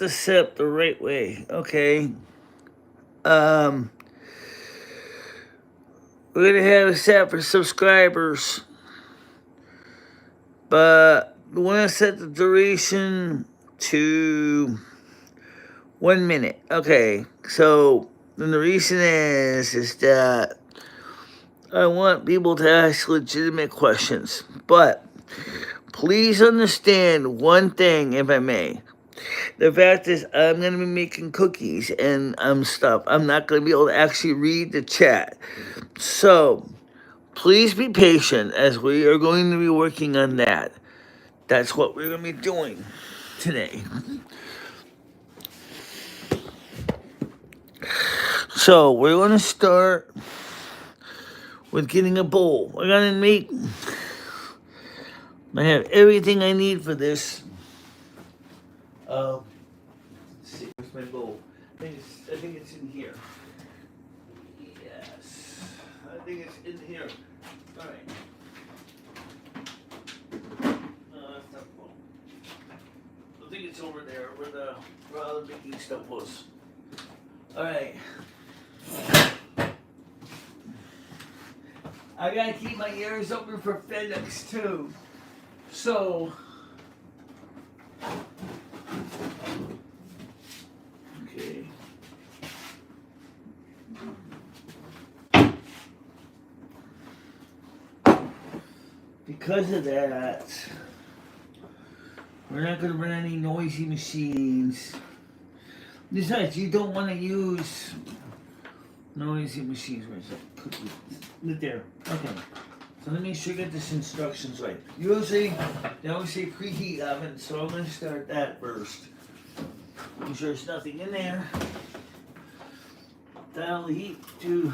this set up the right way. Okay. We're gonna have a set for subscribers, but we want to set the duration to 1 minute. Okay, so the reason is that I want people to ask legitimate questions, but please understand one thing, if I may. The fact is, I'm going to be making cookies and stuff. I'm not going to be able to actually read the chat. So, please be patient as we are going to be working on that. That's what we're going to be doing today. So, we're going to start with getting a bowl. We're going to make... I have everything I need for this. Let's see, where's my bowl? I think it's in here. Yes, I think it's in here. All right. No, that's not the bowl. I think it's over there where all the baking stuff was. All right. I gotta keep my ears open for FedEx too. So. Okay. Because of that, we're not going to run any noisy machines. Besides, you don't want to use noisy machines. Where's that cookie? Right there. Okay. So let me sure get this instructions right. Usually, they always say preheat oven, so I'm going to start that first. Make sure there's nothing in there. Dial the heat to...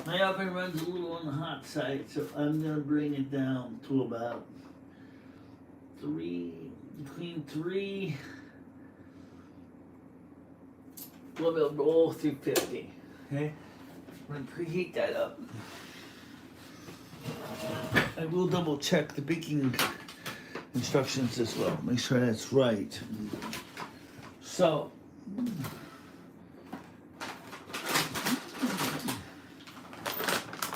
My oven runs a little on the hot side, so I'm going to bring it down to about between 3, we'll roll through 50, okay? I'm going to preheat that up. I will double check the baking instructions as well, make sure that's right. So,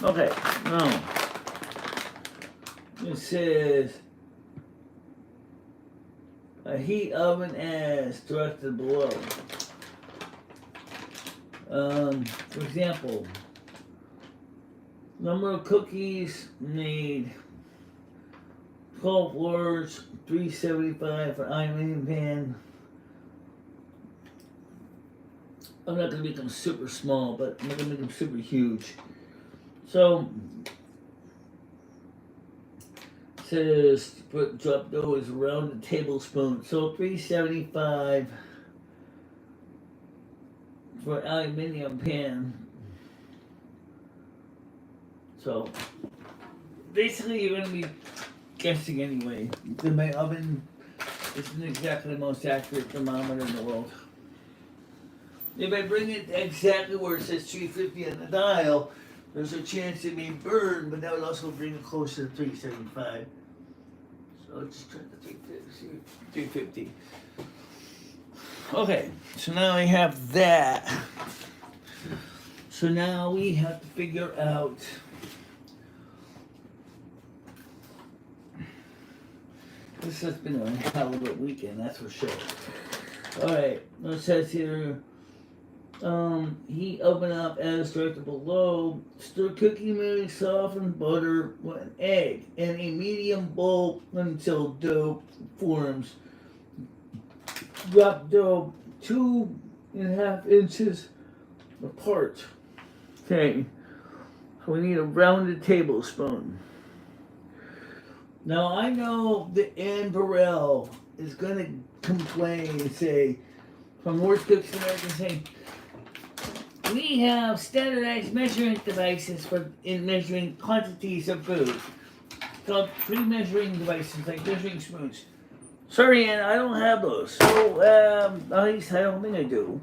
okay, now, it says, a heat oven as directed below. For example, number of cookies made, 12 floors, 375 for aluminum pan. I'm not going to make them super small, but I'm not going to make them super huge. So, it says drop dough is around a tablespoon. So 375 for aluminum pan. So, basically you're going to be guessing anyway. Because my oven isn't exactly the most accurate thermometer in the world. If I bring it exactly where it says 350 on the dial, there's a chance it may burn, but that would also bring it closer to 375. So let's just turn to 350. Okay, so now I have that. So now we have to figure out this has been a hell of a weekend, that's for sure. Alright, it says here, heat oven up as directed below. Stir cookie mix, soften butter with an egg in a medium bowl until dough forms. Drop dough 2.5 inches apart. Okay, so we need a rounded tablespoon. Now I know that Ann Burrell is gonna complain and say, from Worst Cooks American, saying, we have standardized measuring devices in measuring quantities of food. Called pre-measuring devices, like measuring spoons. Sorry, Ann, I don't have those. So, at least I don't think I do.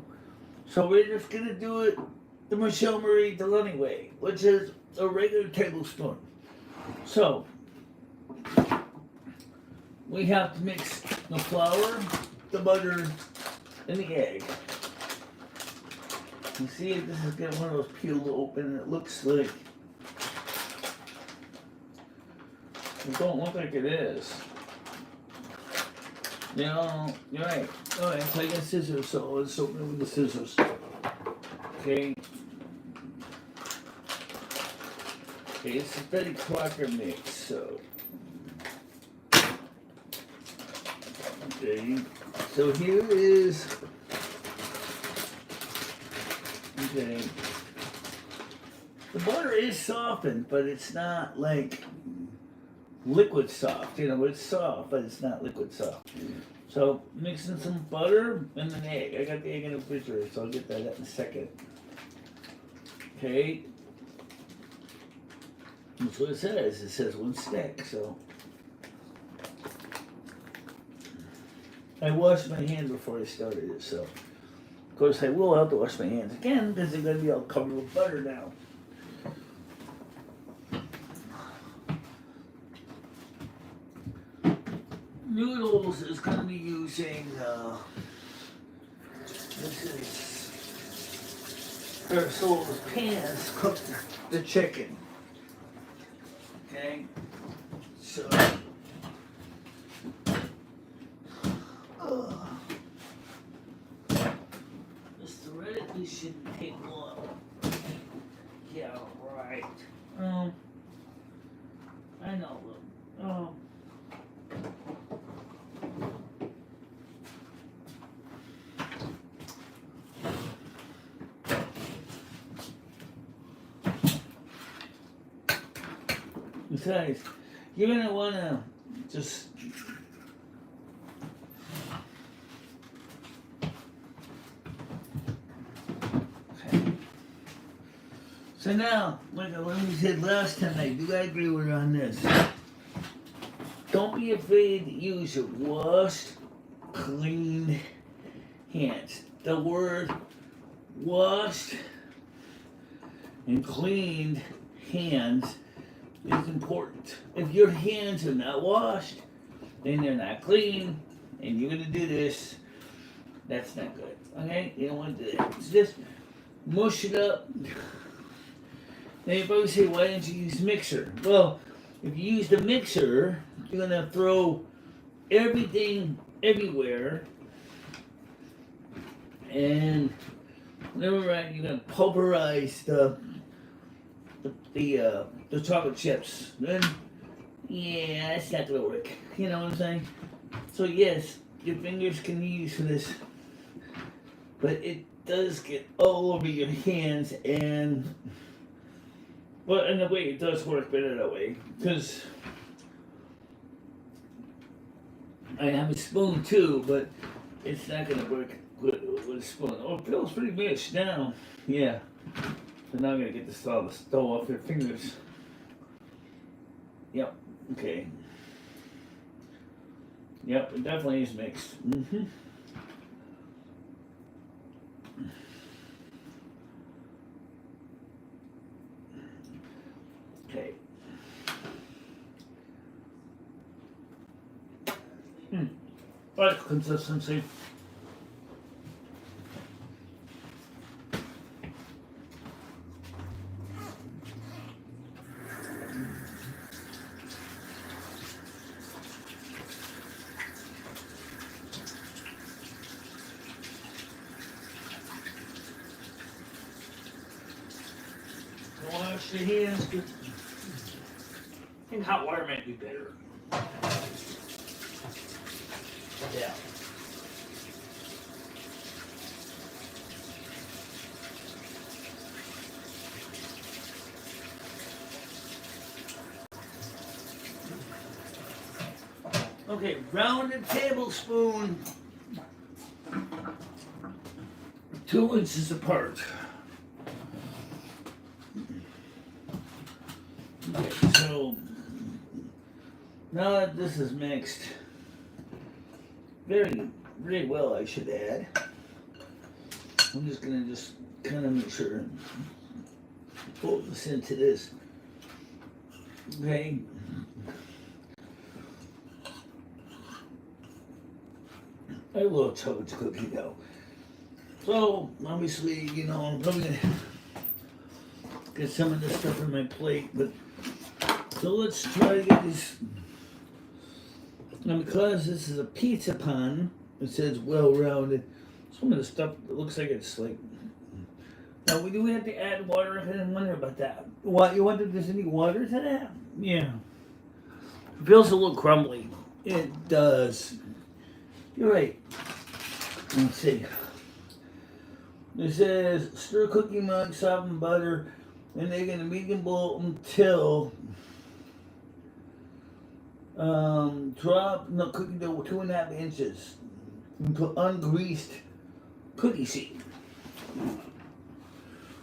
So we're just gonna do it the Michele Marie Dalene way, which is a regular tablespoon. So, we have to mix the flour, the butter and the egg. You see, this is got one of those peeled open, and it looks like it don't look like it is. You know, you're right. All right, so I got scissors, so let's open it with the scissors. Okay. Okay, it's a Betty Crocker mix, so. Okay, so here is. Okay. The butter is softened, but it's not like liquid soft. You know, it's soft, but it's not liquid soft. So mixing some butter and an egg. I got the egg in the refrigerator, so I'll get that in a second. Okay. That's what it says. It says 1 stick, so. I washed my hand before I started it, so. Of course, I will have to wash my hands again because they're going to be all covered with butter now. Noodles is going to be using, this is Ursula's pans cook the chicken. Okay, so this theoretically shouldn't take long. Yeah, right. I know. Besides, you're gonna wanna just okay. So now, like we said last time, I do agree with her on this. Don't be afraid to use your washed, clean hands. The word washed and cleaned hands is important. If your hands are not washed, then they're not clean, and you're gonna do this, that's not good. Okay? You don't want to do that. So just mush it up. Now you probably say, why didn't you use mixer? Well, if you use the mixer, you're gonna throw everything everywhere, and whenever you're gonna pulverize the chocolate chips, then yeah, that's not gonna work. You know what I'm saying? So yes, your fingers can be used for this, but it does get all over your hands, and well, in a way, it does work better that way, because I have a spoon too, but it's not gonna work good with a spoon. Oh, it feels pretty mixed now. Yeah. So now I'm gonna get this all the dough off your fingers. Yep. Okay. Yep. It definitely is mixed. Mm-hmm. Okay. Right consistency. Wash your hands. I think hot water might be better. Yeah. Okay, rounded tablespoon, 2 inches apart. Okay, so now that this is mixed very well, I should add, I'm just gonna kind of make sure and fold this into this. Okay. I love chocolate cookie dough. So, obviously, I'm probably going to get some of this stuff on my plate. But so let's try to get this. Now, because this is a pizza pan, it says well-rounded. Some of the stuff looks like it's like. Now, do we have to add water? I didn't wonder about that. What, you wonder if there's any water to that? Yeah. It feels a little crumbly. It does. You're right. Let's see. It says stir cookie mug, soften butter, and egg in a medium bowl until drop cookie dough 2.5 inches into ungreased cookie sheet.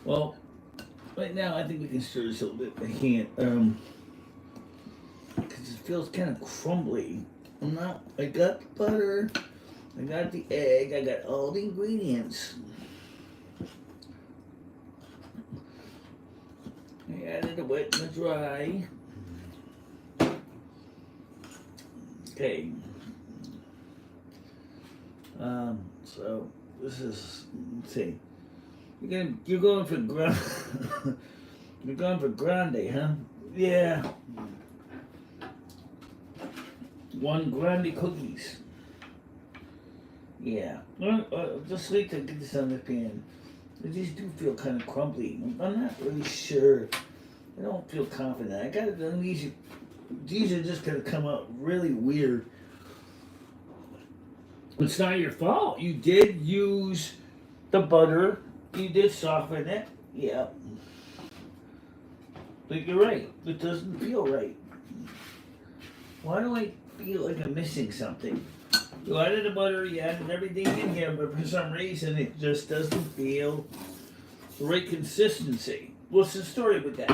Well, right now I think we can stir this a little bit. I can't, because it feels kind of crumbly. I got the butter, I got the egg, I got all the ingredients. I added the wet and the dry. Okay. So this is, let's see. You're going for you're going for grande, huh? Yeah. 1 grande cookies. Yeah. Just wait to get this on the pan. These do feel kind of crumbly. I'm not really sure. I don't feel confident. I got it. These are just gonna come out really weird. It's not your fault. You did use the butter. You did soften it. Yeah. But you're right. It doesn't feel right. Why do I feel like I'm missing something? You added the butter, you added everything in here, but for some reason it just doesn't feel the right consistency. What's the story with that?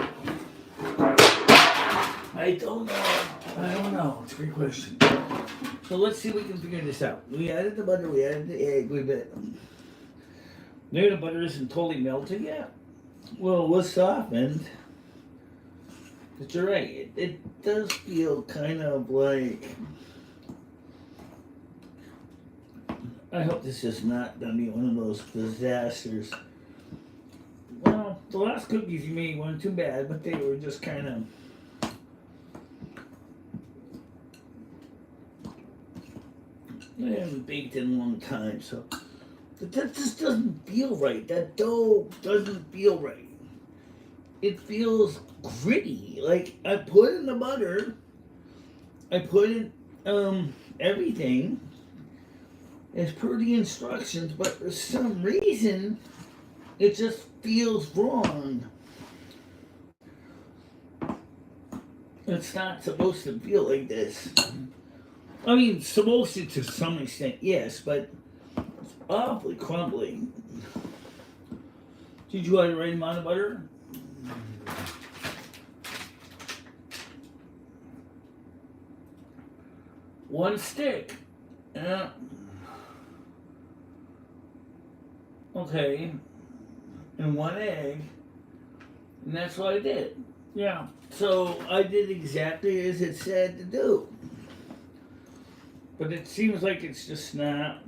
I don't know. It's a great question. So let's see if we can figure this out. We added the butter, we added the egg, maybe the butter isn't totally melted yet. Well, it was softened. But you're right, it does feel kind of like... I hope this is not going to be one of those disasters. Well, the last cookies you made weren't too bad, but they were just kind of... They haven't baked in a long time, so... But that just doesn't feel right. That dough doesn't feel right. It feels gritty. Like, I put in the butter, I put in everything as per the instructions, but for some reason, it just feels wrong. It's not supposed to feel like this. I mean, supposed to some extent, yes, but it's awfully crumbly. Did you add the right amount of butter? One stick. Yeah. Okay. And 1 egg. And that's what I did. Yeah. So I did exactly as it said to do. But it seems like it's just not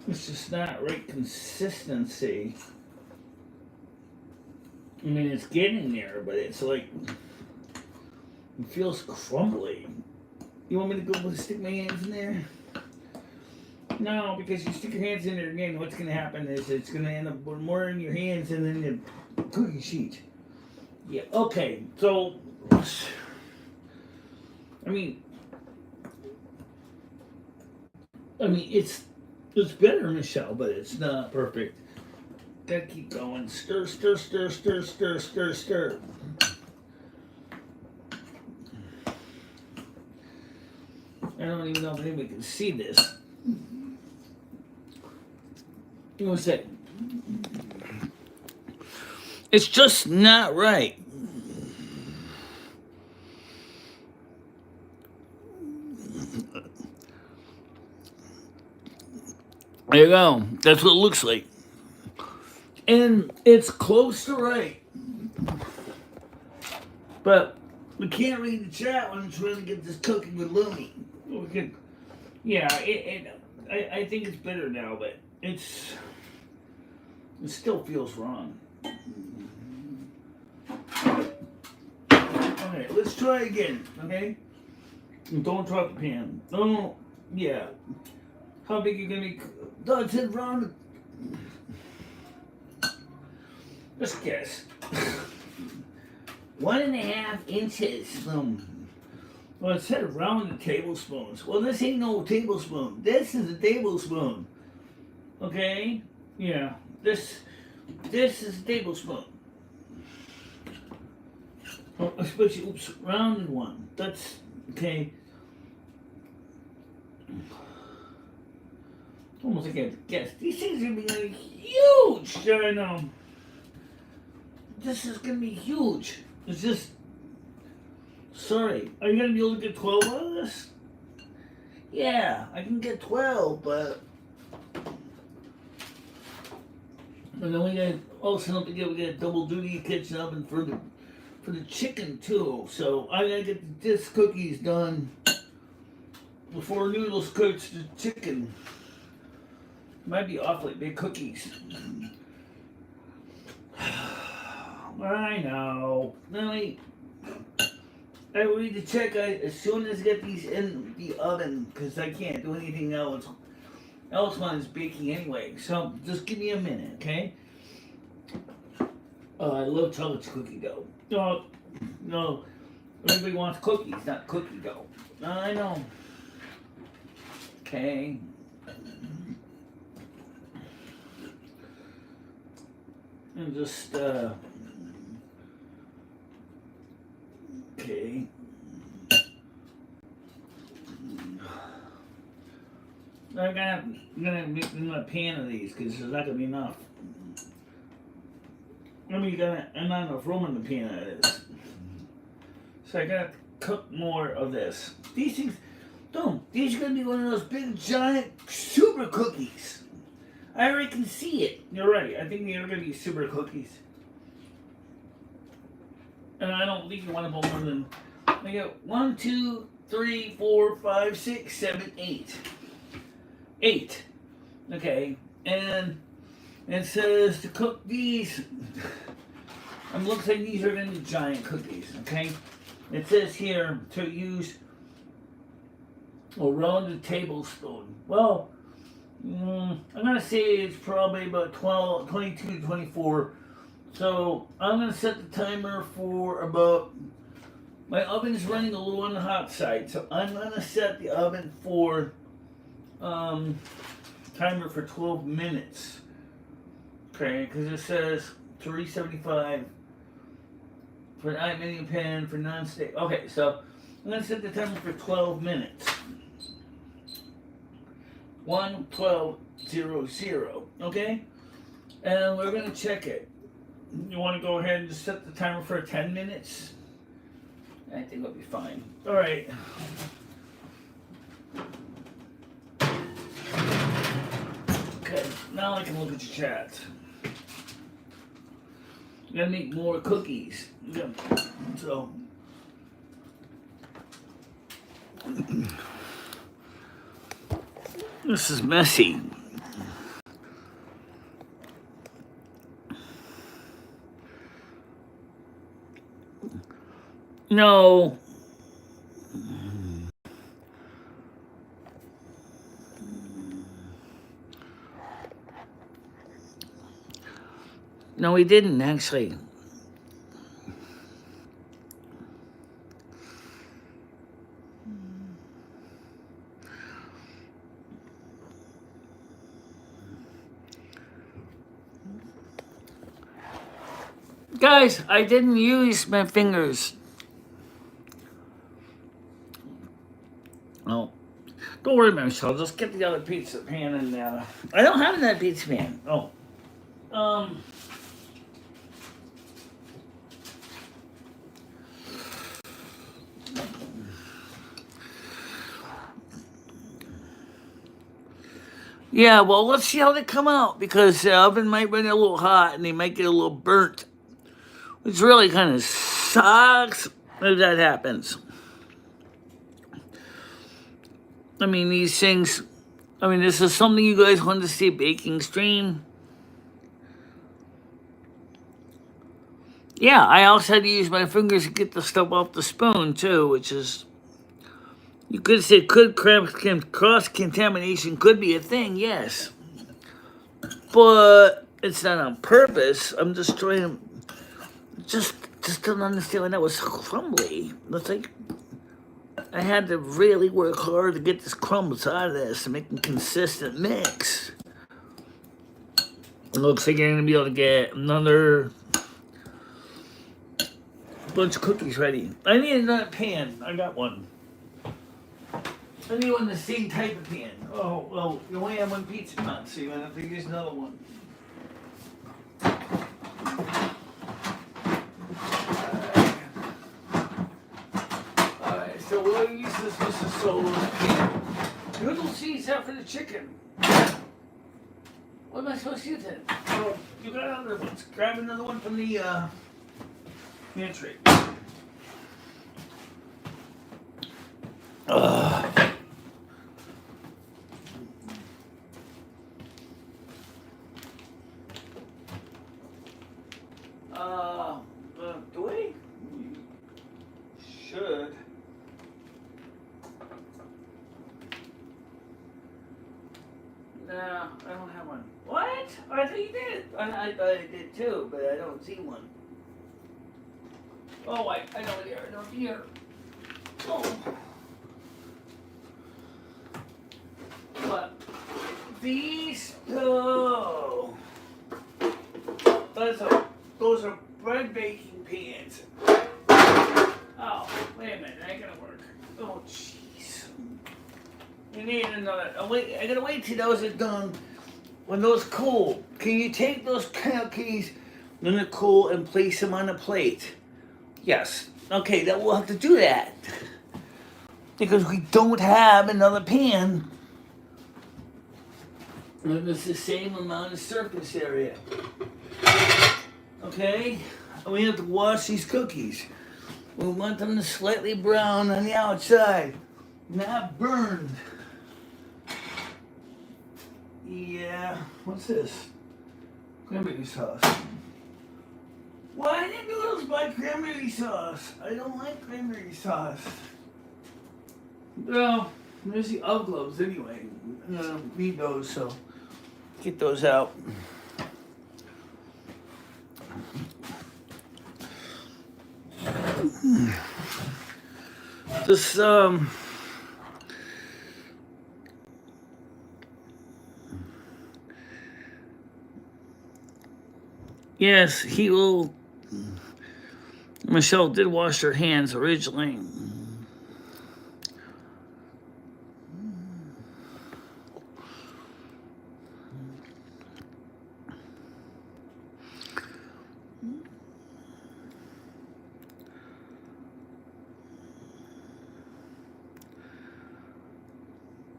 right consistency. I mean, it's getting there, but it's like, it feels crumbly. You want me to go stick my hands in there? No, because you stick your hands in there again, what's going to happen is it's going to end up with more in your hands and then the cookie sheet. Yeah, okay, so, I mean, it's better, Michelle, but it's not perfect. Gotta keep going. Stir, stir, stir, stir, stir, stir, stir. I don't even know if anybody can see this. You want to say? It's just not right. There you go. That's what it looks like. And it's close to right. But we can't read the chat when I'm trying to get this cooking with Looney. Yeah, I think it's better now, but it still feels wrong. Okay, let's try again. Okay, don't drop the pan. Don't. Yeah. How big you gonna make? That's it round. Just guess. 1.5 inches. Well, it said round the tablespoons. Well, this ain't no tablespoon. This is a tablespoon. Okay? Yeah. This is a tablespoon. Oh, especially, oops, rounded one. That's okay. Almost like I have to guess. These things are gonna be like huge. I know. This is gonna be huge. It's just. Sorry. Are you gonna be able to get 12 out of this? Yeah, I can get 12, but. And then we got also don't forget we got double duty kitchen oven for the chicken too. So I gotta get this cookies done before noodles cooks the chicken. Might be awfully big cookies. I know. I need to check as soon as I get these in the oven because I can't do anything else. Else mine's baking anyway. So just give me a minute, okay? I love chocolate cookie dough. No, everybody wants cookies, not cookie dough. I know. Okay. And just okay. I'm gonna make a pan of these because there's not gonna be enough. I mean, not enough room in the pan of this. So I gotta cook more of this. These things, these are gonna be one of those big, giant, super cookies. I already can see it. You're right. I think they are gonna be super cookies. And I don't think you want to put more than. I got 1, 2, 3, 4, 5, 6, 7, 8. 8. Okay, and it says to cook these. It looks like these are going to be giant cookies. Okay, it says here to use a rounded tablespoon. Well, I'm going to say it's probably about 22 to 24. So I'm going to set the timer for about. My oven is running a little on the hot side, so I'm going to set the oven for timer for 12 minutes. Okay, because it says 375 for an 9 pan for non-stick. Okay, so I'm going to set the timer for 12 minutes. 1:12:00. Okay, and we're going to check it. You want to go ahead and just set the timer for 10 minutes? I think it'll be fine. All right. Okay, now I can look at your chat. I'm gonna make more cookies. Yeah. So. This is messy. No. No, he didn't actually. Guys, I didn't use my fingers. Oh, don't worry, Michelle. Just get the other pizza pan and I don't have that pizza pan. Oh, yeah. Well, let's see how they come out because the oven might run a little hot and they might get a little burnt, which really kind of sucks if that happens. I mean, these things, I mean, this is something you guys want to see, baking stream. Yeah, I also had to use my fingers to get the stuff off the spoon, too, which is, you could say, cross-contamination could be a thing, yes. But it's not on purpose. I'm just trying to, just don't understand why that was so crumbly. It's like, I had to really work hard to get this crumbles out of this to make a consistent mix. It looks like you're going to be able to get another bunch of cookies ready. I need another pan. I got one. I need one the same type of pan. Oh, well, you only have one pizza pan, so you're going to have to use another one. Alright, so we'll use this Mr. Solo's pan. Noodle seeds out for the chicken. What am I supposed to use then? Oh, you got other ones. Grab another one from the pantry. Do we? Should. No, I don't have one. What? I thought you did. I thought I did too, but I don't see one. Oh, I know it here. I know it here. Oh. What? These? Oh. Those are bread baking pans. Oh, wait a minute. That ain't gonna work. Oh, jeez. You need another. I gotta wait till those are done. When those cool, can you take those cookies when they're cool and place them on a plate? Yes. Okay, then we'll have to do that. Because we don't have another pan. And it's the same amount of surface area. Okay? And we have to wash these cookies. We want them to slightly brown on the outside, not burned. Yeah, what's this? Cranberry sauce. Why did noodles buy cranberry sauce? I don't like cranberry sauce. Well, there's the oven gloves anyway. I don't need those, so get those out. This yes, he will. Michelle did wash her hands originally.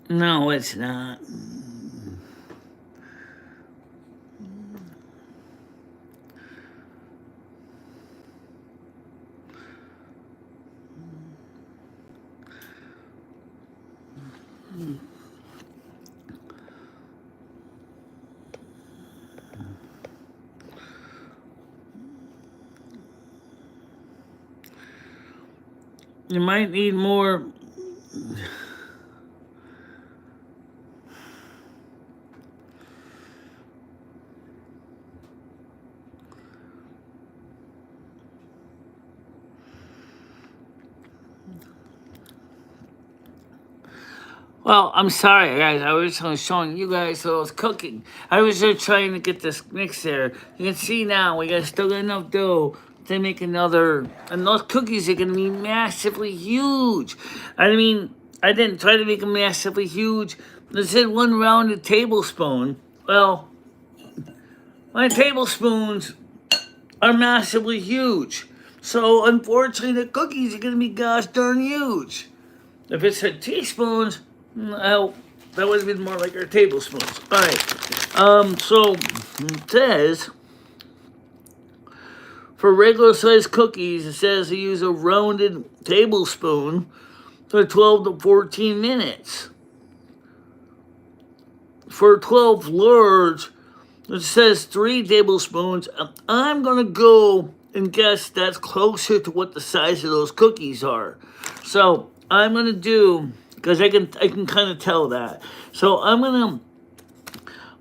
No, it's not. You might need more. Well, I'm sorry, guys. I was showing you guys what I was cooking. I was just trying to get this mix there. You can see now we still got enough dough to make another. And those cookies are going to be massively huge. I mean, I didn't try to make them massively huge. I said 1 rounded tablespoon. Well, my tablespoons are massively huge. So, unfortunately, the cookies are going to be gosh darn huge. If it said teaspoons, well, that would have been more like our tablespoons. All right. So it says for regular sized cookies, it says to use a rounded tablespoon for 12 to 14 minutes. for 12 large, it says 3 tablespoons. I'm going to go and guess that's closer to what the size of those cookies are. So I'm going to do, because I can kind of tell that. So I'm going to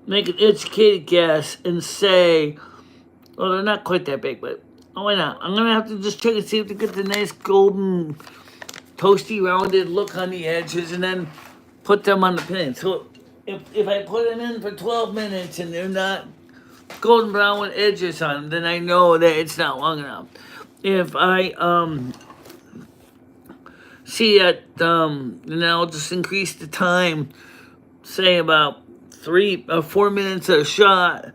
make an educated guess and say, well, they're not quite that big, but why not? I'm going to have to just check and see if they get the nice golden, toasty, rounded look on the edges, and then put them on the pan. So if I put them in for 12 minutes and they're not golden brown with edges on them, then I know that it's not long enough. If I see that, then I'll just increase the time, say about 3 or 4 minutes a shot,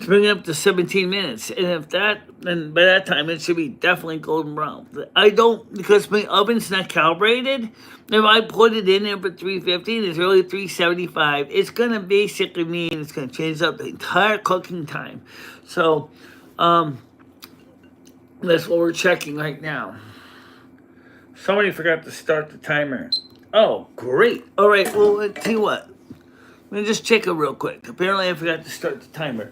to bring it up to 17 minutes. And if that, then by that time it should be definitely golden brown. I don't, because my oven's not calibrated, if I put it in there for 350 and it's really 375, it's gonna basically mean it's gonna change up the entire cooking time. So that's what we're checking right now. Somebody forgot to start the timer. Oh, great. All right, well, I'll tell you what. Let me just check it real quick. Apparently I forgot to start the timer.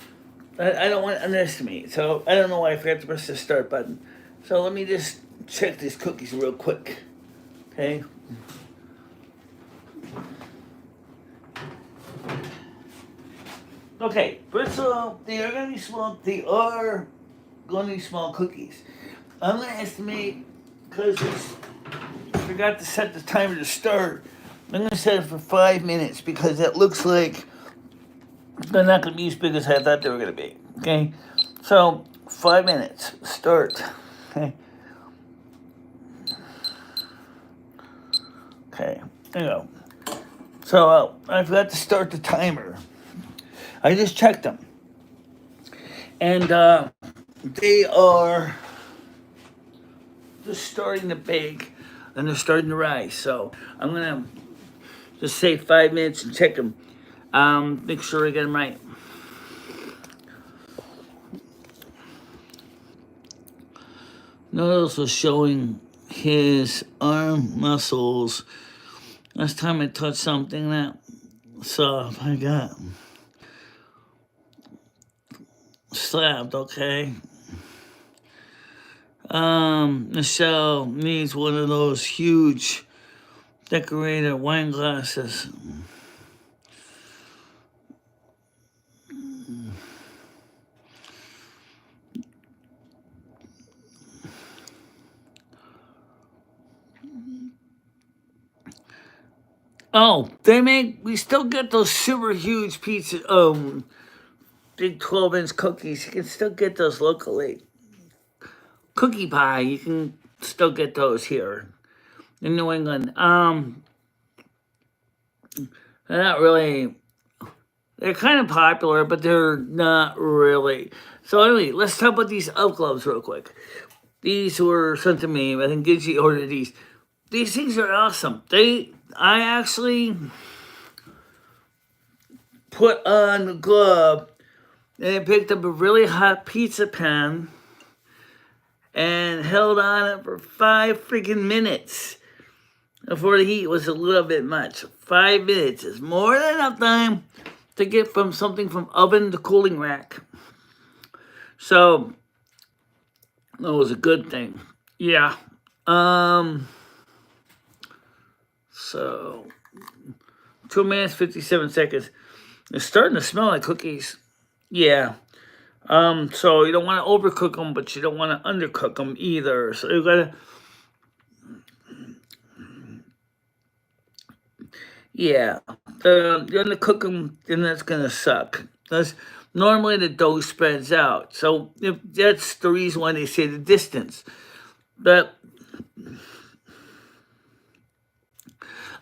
I don't want to underestimate, so I don't know why I forgot to press the start button. So let me just check these cookies real quick. Okay. Okay, first of all, they are going to be small. They are going to be small cookies. I'm going to estimate, because I forgot to set the timer to start, I'm going to set it for 5 minutes, because it looks like they're not going to be as big as I thought they were going to be. Okay, so 5 minutes, start. Okay. Okay, there you go. So I forgot to start the timer. I just checked them. And they are just starting to bake and they're starting to rise. So I'm going to just say 5 minutes and check them. Make sure I get them right. Notice was showing his arm muscles. Last time I touched something that soft, I got slapped, okay? Michelle needs one of those huge decorated wine glasses. Oh, we still get those super huge pizza, big 12-inch cookies. You can still get those locally. Cookie pie, you can still get those here in New England. They're not really, they're kind of popular, but they're not really. So anyway, let's talk about these elf gloves real quick. These were sent to me. I think Gigi ordered these. These things are awesome. I actually put on the glove and I picked up a really hot pizza pan and held on it for 5 freaking minutes before the heat was a little bit much. 5 minutes is more than enough time to get from something from oven to cooling rack. So that was a good thing. Yeah. So 2 minutes, 57 seconds. They're starting to smell like cookies. Yeah. So you don't want to overcook them, but you don't want to undercook them either. So you gotta, yeah. You're gonna cook them, then that's gonna suck. Because normally the dough spreads out. So if that's the reason why they say the distance. But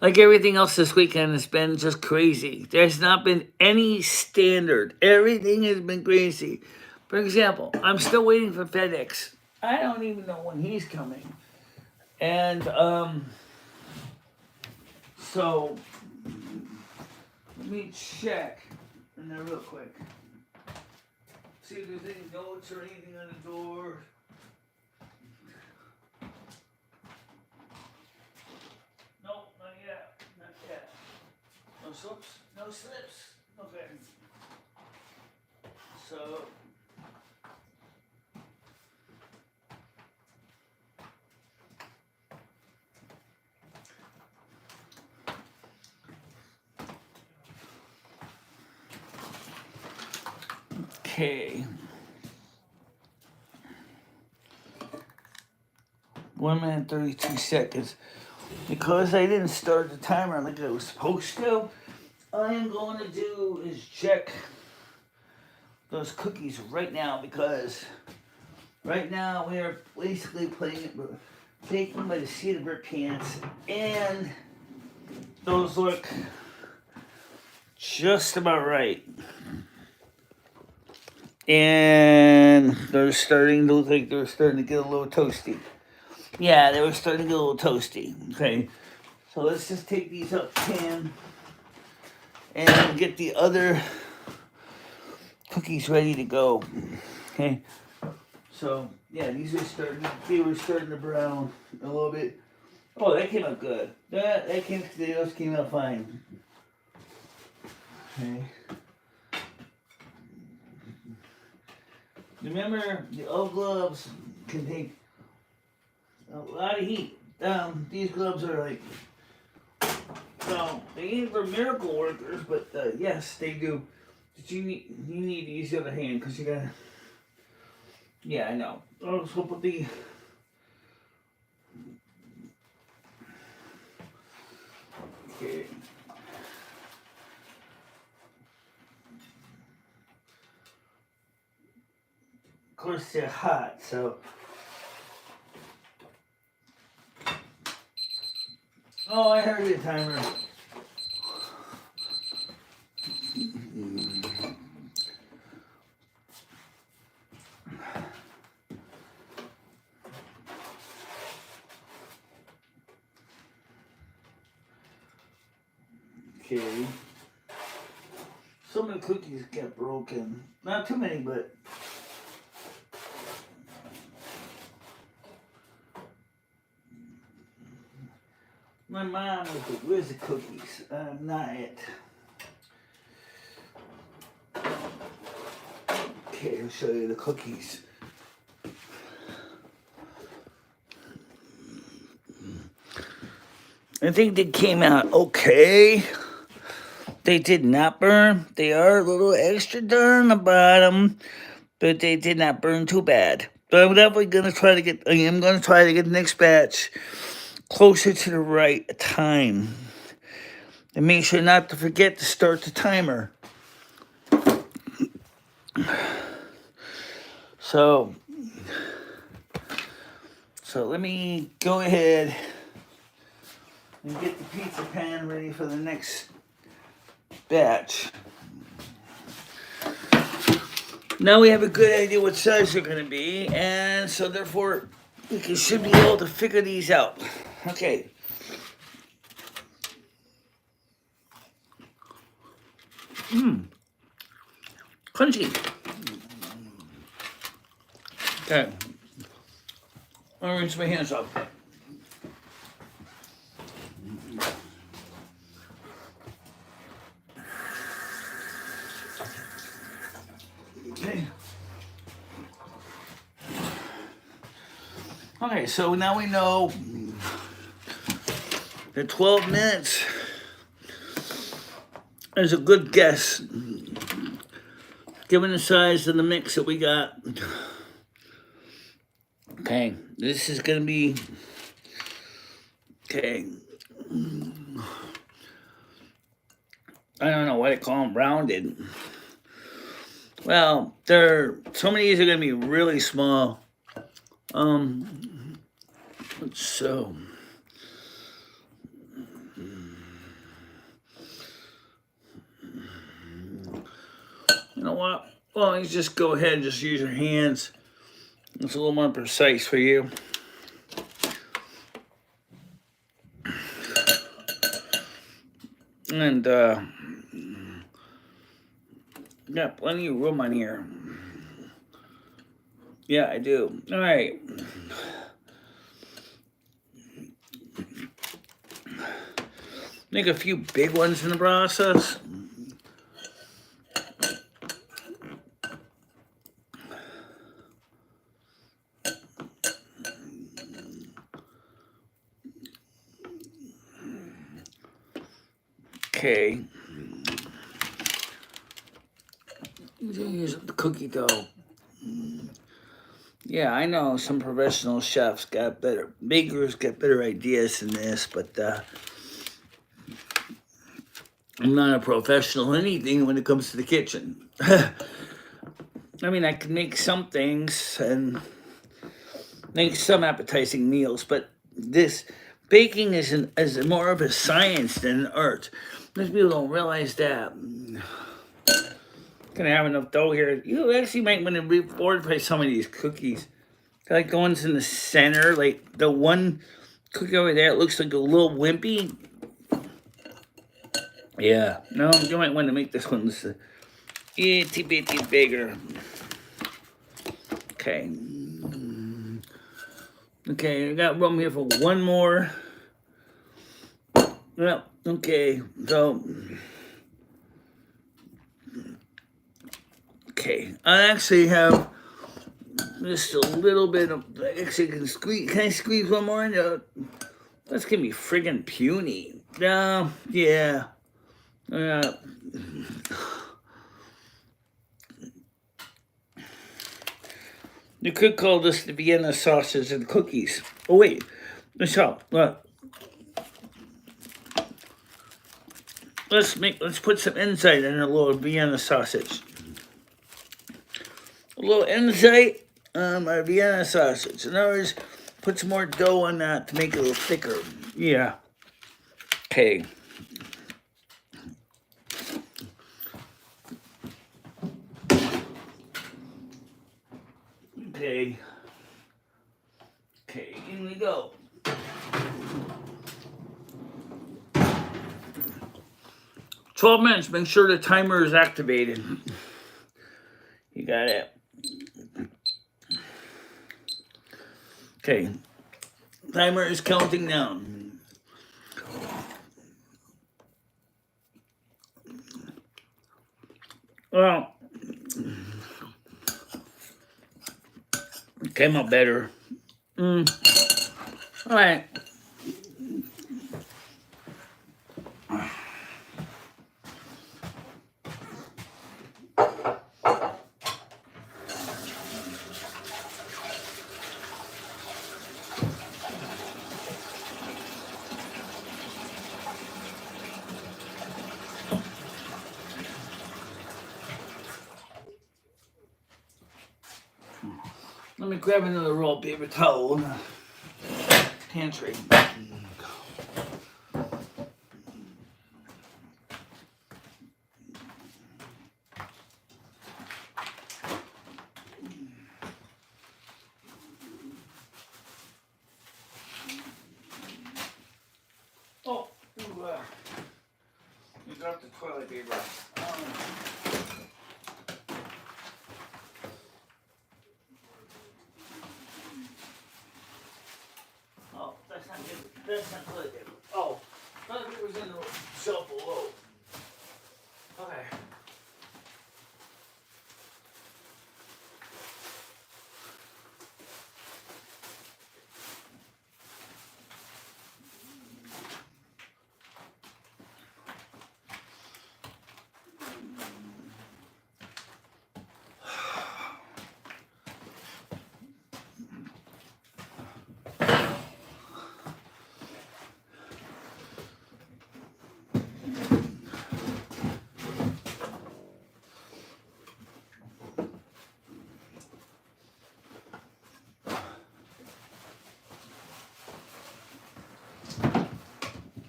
like everything else this weekend, it's been just crazy. There's not been any standard. Everything has been crazy. For example, I'm still waiting for FedEx. I don't even know when he's coming. And so let me check in there real quick. See if there's any notes or anything on the door. Nope, not yet. Not yet. No, oops. No slips. Okay. So. Okay. 1 minute 32 seconds. Because I didn't start the timer like I was supposed to, all I am going to do is check those cookies right now, because right now we are basically taking by the seat of our pants, and those look just about right. And they're starting to look like they're starting to get a little toasty. Yeah, they were starting to get a little toasty. Okay, so let's just take these up pan and get the other cookies ready to go. Okay, so yeah, they were starting to brown a little bit. Oh, that came out good. Those came out fine. Okay. Remember, the old gloves can take a lot of heat. These gloves are like, well, they ain't for miracle workers, but yes, they do. But you need to use the other hand, because you gotta. Yeah, I know. Oh, so put the. Okay. Of course, they're hot, so. Oh, I heard the timer. Okay. Some of the cookies got broken. Not too many, but. My mom was the whiz of cookies. I'm not it. Okay, I'll show you the cookies. I think they came out okay. They did not burn. They are a little extra dark on the bottom, but they did not burn too bad. But I'm definitely gonna try to get. I am gonna try to get the next batch closer to the right time, and make sure not to forget to start the timer. So let me go ahead and get the pizza pan ready for the next batch. Now we have a good idea what size they're going to be, and so therefore we should be able to figure these out. Okay. Crunchy. Okay. I'll rinse my hands off. Okay. Okay, so now we know that 12 minutes is a good guess, given the size of the mix that we got. Okay, this is gonna be, okay, I don't know why they call them rounded. Well, some of these are gonna be really small. So, you know what? Well, you just go ahead and just use your hands. It's a little more precise for you. And got plenty of room on here. Yeah, I do. All right. Make a few big ones in the process. Okay. Use the cookie dough. Yeah, I know some professional chefs got better, bakers got better ideas than this, but I'm not a professional in anything when it comes to the kitchen. I mean, I can make some things and make some appetizing meals, but this baking is more of a science than an art. Most people don't realize that. Gonna have enough dough here. You actually might want to fortify some of these cookies. Like the ones in the center, like the one cookie over there, it looks like a little wimpy. Yeah, no, you might want to make this one just a itty bitty bigger. Okay. Okay, I got room here for one more. Well, okay, so. Okay, I actually have just a little bit of. Actually, can I squeeze one more in? That's gonna be friggin' puny. No, yeah. You could call this the Vienna sausage and cookies. Oh wait, Michelle, look. Let's put some insight in a little Vienna sausage. A little insight on my Vienna sausage. In other words, put some more dough on that to make it a little thicker. Yeah. Okay. Okay. Okay, in we go. "12 minutes, make sure the timer is activated." You got it. Okay, timer is counting down. Well, it came out better. All right. Let me grab another roll of paper towel in the pantry. Oh, you dropped the toilet paper. Oh, that's not good. That's not toilet paper. Oh, toilet paper's in the shelf below. Okay.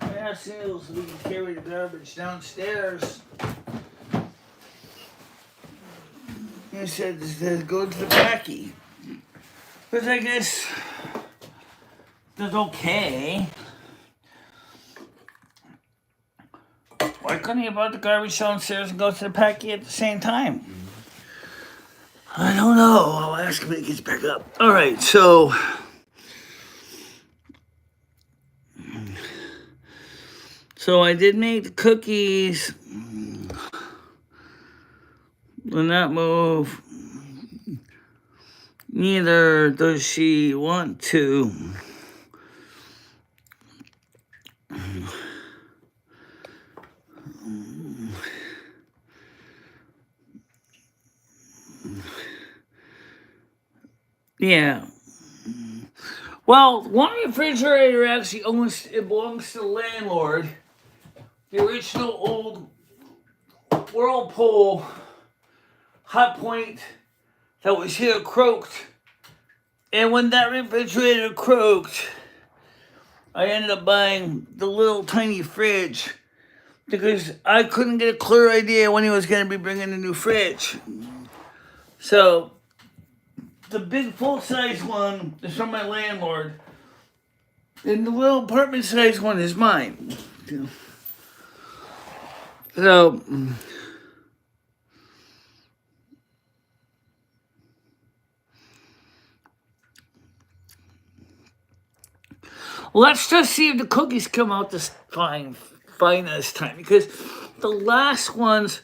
I asked Sales so we can carry the garbage downstairs. He said go to the packy. But I guess that's okay. Why couldn't you put the garbage downstairs and go to the packy at the same time? I don't know. I'll ask him when he gets back up. All right, so I did make the cookies. Will not move. Neither does she want to. Yeah. Well, one refrigerator actually it belongs to the landlord. The original old Whirlpool hot point that was here croaked. And when that refrigerator croaked, I ended up buying the little tiny fridge because I couldn't get a clear idea when he was going to be bringing a new fridge. So the big full-size one is from my landlord, and the little apartment-size one is mine. So let's just see if the cookies come out this fine this time, because the last ones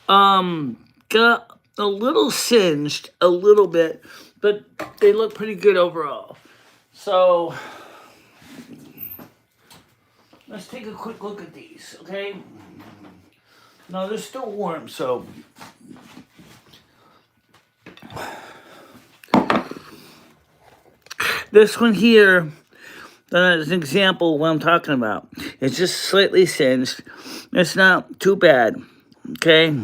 got a little singed a little bit, but they look pretty good overall. So let's take a quick look at these, okay? No, they're still warm, so this one here, as an example of what I'm talking about, it's just slightly singed. It's not too bad, okay?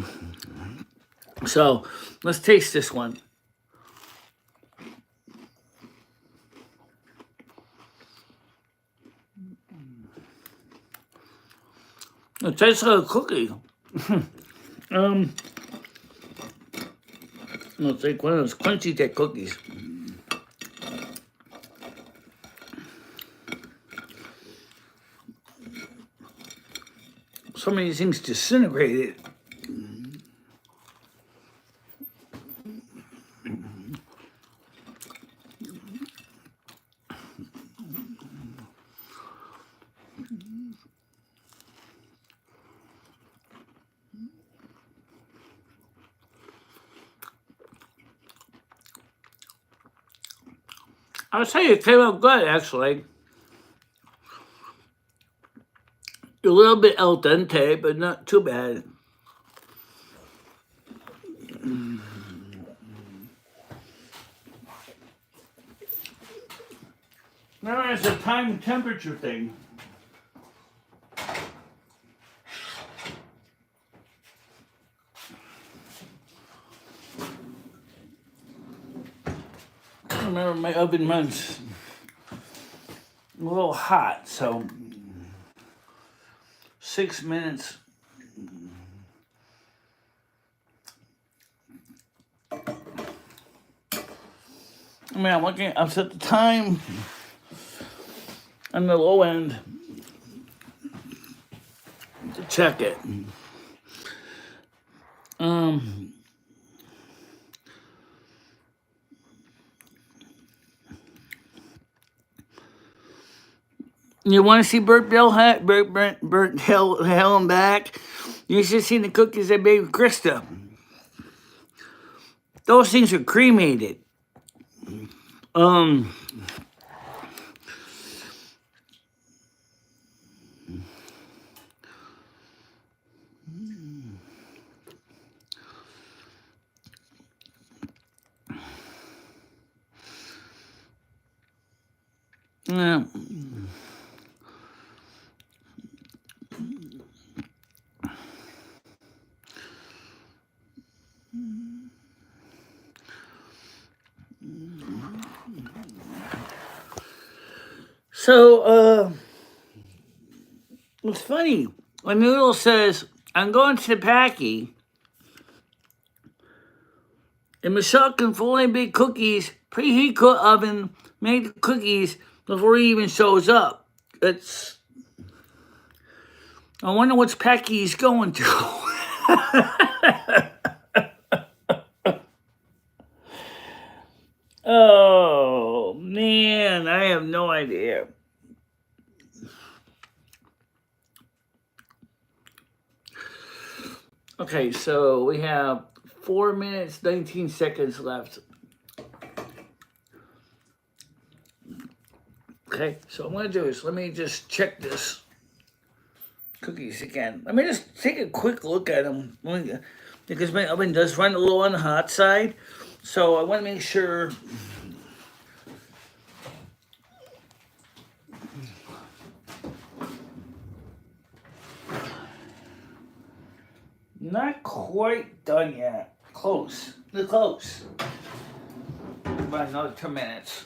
So let's taste this one. It tastes like a cookie. It's like one of those crunchy type cookies. Some of these things disintegrated. I would say it came out good, actually. A little bit al dente, but not too bad. Now it's a time and temperature thing. I remember my oven runs a little hot, so 6 minutes. I mean, I've set the time on the low end to check it. You want to see Burt Helen back? You should see the cookies I made with Krista. Those things are cremated. Yeah. So, it's funny. When Noodle says, I'm going to the Packy, and Michelle can fully bake cookies, preheat oven, make the cookies before he even shows up. I wonder what's Packy's going to. Oh, man, I have no idea. Okay, so we have 4 minutes, 19 seconds left. Okay, so what I'm going to do is let me just check this cookies again. Let me just take a quick look at them because my oven does run a little on the hot side. So I want to make sure Not quite done yet. Close. They're close. About another 2 minutes.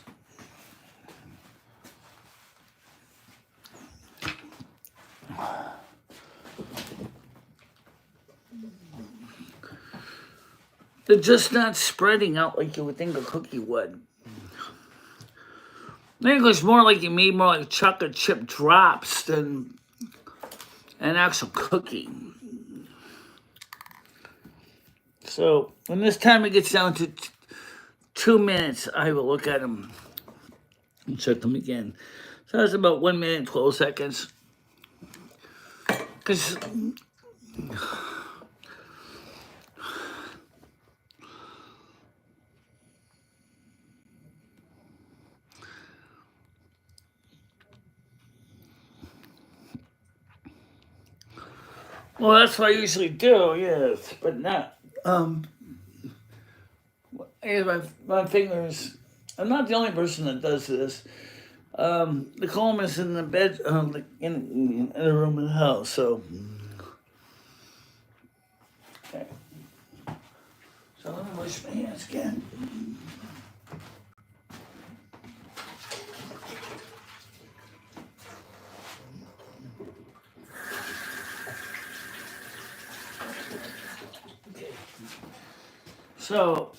They're just not spreading out like you would think a cookie would. I think it's more like you made more like chocolate chip drops than an actual cookie. So when this timer gets down to 2 minutes, I will look at them and check them again. So that's about 1 minute, 12 seconds. Because well, that's what I usually do, yes, but not. My fingers. I'm not the only person that does this. The comb is in the bed, in the room in the house. So, okay. So let me wash my hands again. Okay. So.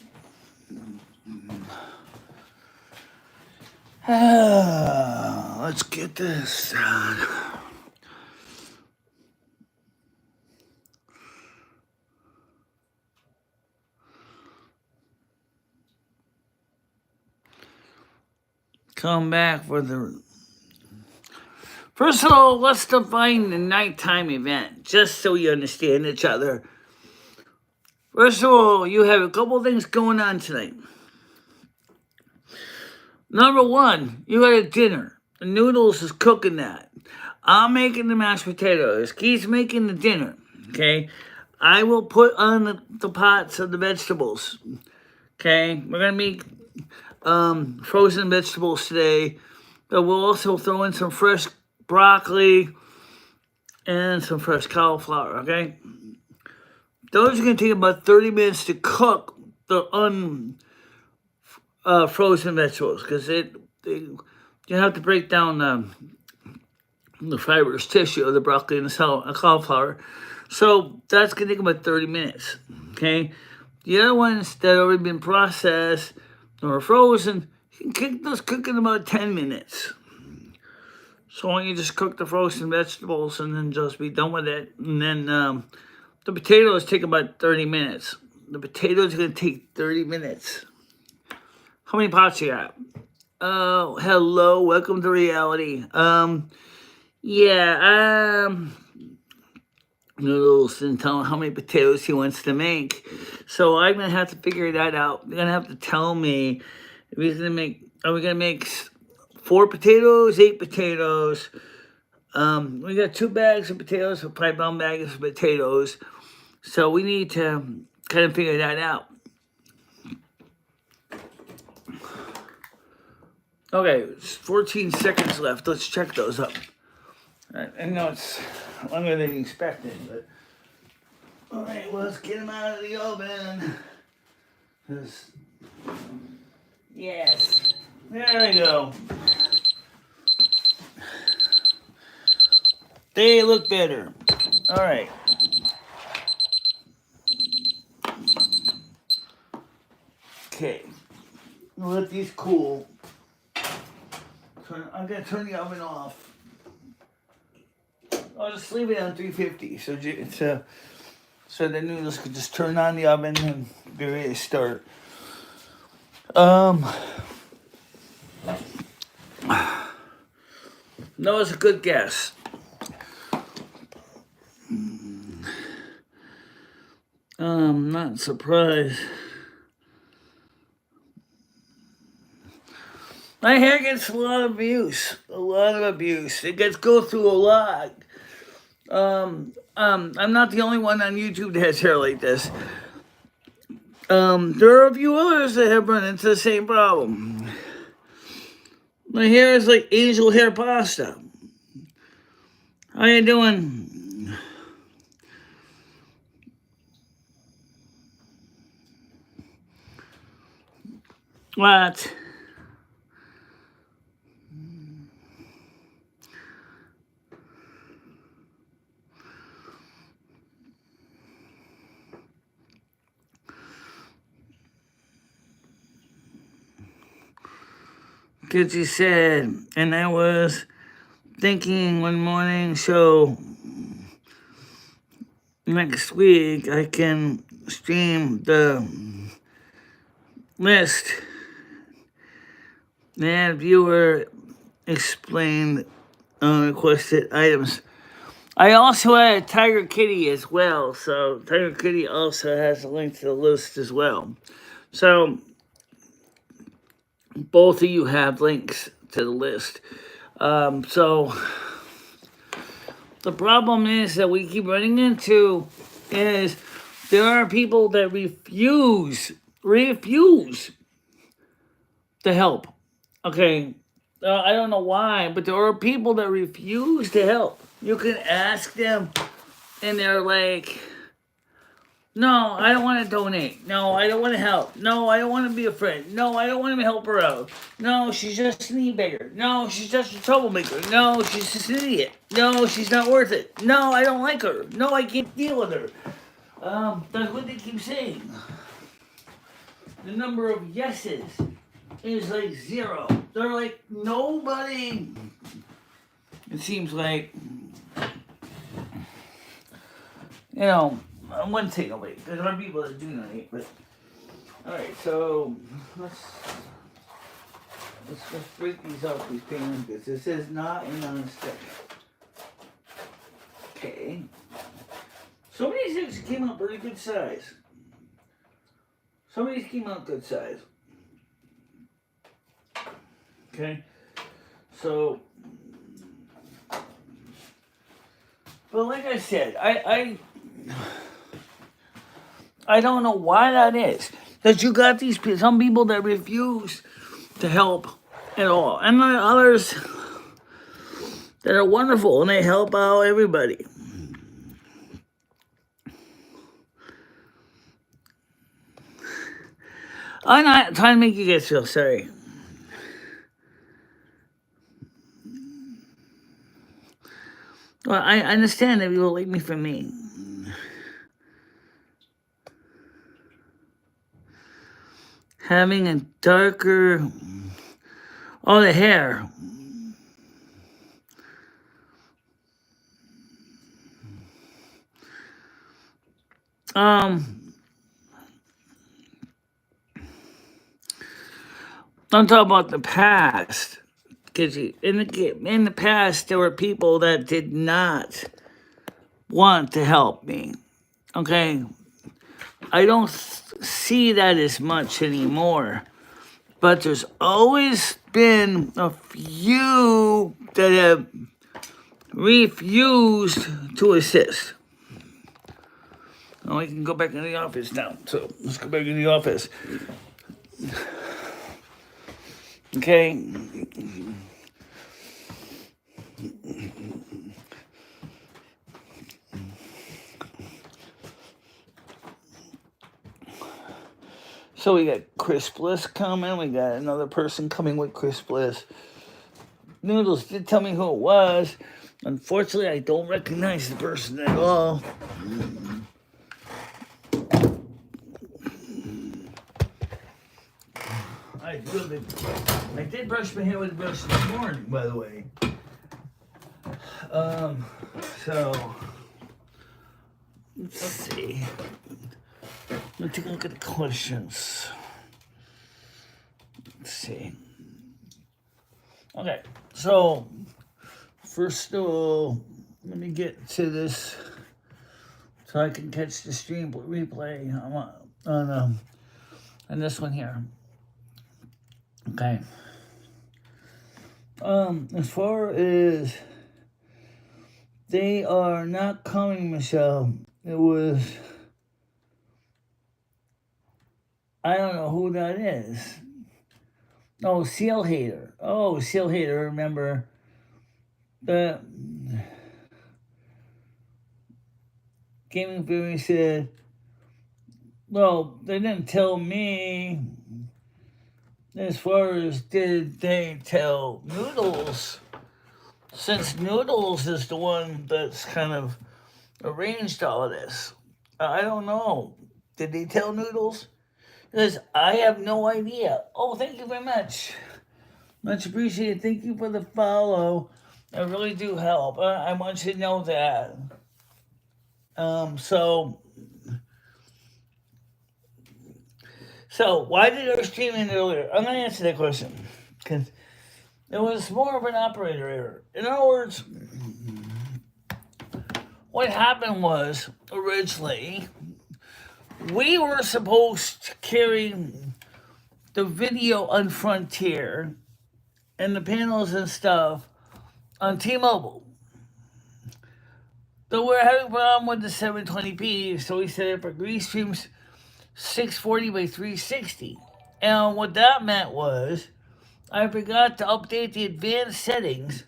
Let's get this done. Come back for the... First of all, let's define the nighttime event, just so you understand each other. First of all, you have a couple things going on tonight. Number one, you had a dinner. The noodles is cooking that. I'm making the mashed potatoes. Keith's making the dinner, okay? I will put on the pots of the vegetables, okay? We're going to make frozen vegetables today, but we'll also throw in some fresh broccoli and some fresh cauliflower, okay? Those are going to take about 30 minutes to cook the frozen vegetables, because you have to break down the fibrous tissue of the broccoli and the cauliflower. So that's going to take about 30 minutes, okay? The other ones that have already been processed or frozen, you can cook in about 10 minutes. So why don't you just cook the frozen vegetables and then just be done with it. And then the potatoes take about 30 minutes. The potatoes are going to take 30 minutes. How many pots you got? Oh, hello. Welcome to reality. Noodles and tell him how many potatoes he wants to make. So I'm going to have to figure that out. They're going to have to tell me if he's going to make, are we going to make 4 potatoes, 8 potatoes? We got 2 bags of potatoes, 5-pound bags of potatoes. So we need to kind of figure that out. Okay, 14 seconds left. Let's check those up. I know it's longer than expected, but all right, well, let's get them out of the oven. Yes, there we go. They look better. All right. Okay, we'll let these cool. I'm gonna turn the oven off. I'll just leave it on 350, so the noodles could just turn on the oven and be ready to start. No, it's a good guess. I'm not surprised. My hair gets a lot of abuse. It gets go through a lot. I'm not the only one on YouTube that has hair like this. There are a few others that have run into the same problem. My hair is like angel hair pasta. How you doing? What? Because you said, and I was thinking one morning, so next week I can stream the list and viewer explain requested items. I also had Tiger Kitty as well, so Tiger Kitty also has a link to the list as well. So both of you have links to the list. So the problem is that we keep running into is there are people that refuse to help. Okay, I don't know why, but there are people that refuse to help. You can ask them, and they're like, no, I don't want to donate. No, I don't want to help. No, I don't want to be a friend. No, I don't want to help her out. No, she's just an e-beggar. No, she's just a troublemaker. No, she's just an idiot. No, she's not worth it. No, I don't like her. No, I can't deal with her. That's what they keep saying. The number of yeses is like 0. They're like, nobody. It seems like, one thing away. There's other people that do donate, but alright, so let's break these up, these payments, because this is not a non-step. Okay. Some of these things came out pretty good size. Some of these came out good size. Okay. So, but like I said, I don't know why that is. That you got some people that refuse to help at all. And there are others that are wonderful and they help out everybody. I'm not trying to make you guys feel sorry. Well, I understand that you will like me for me. Having a darker... Oh, the hair. I'm talking about the past. Because in the past, there were people that did not want to help me. Okay? I don't see that as much anymore. But there's always been a few that have refused to assist. Oh, I can go back in the office now. So let's go back in the office. Okay. So we got Chris Bliss coming. We got another person coming with Chris Bliss. Noodles did tell me who it was. Unfortunately, I don't recognize the person at all. I did brush my hair with a brush this morning, by the way. So let's see. Let's take a look at the questions. Let's see. Okay, so first of all, let me get to this so I can catch the stream replay on this one here. Okay. As far as they are not coming, Michelle, it was, I don't know who that is. Oh, Seal Hater. Oh, Seal Hater, remember. The Gaming Fury said, well, they didn't tell me as far as did they tell Noodles, since Noodles is the one that's kind of arranged all of this. I don't know. Did they tell Noodles? Because I have no idea. Oh, thank you very much. Much appreciated. Thank you for the follow. It really do help. I want you to know that. So why did our stream end earlier? I'm gonna answer that question because it was more of an operator error. In other words, what happened was originally we were supposed to carry the video on Frontier and the panels and stuff on T-Mobile. So we're having a problem with the 720p, so we set up a Restreams 640 by 360. And what that meant was I forgot to update the advanced settings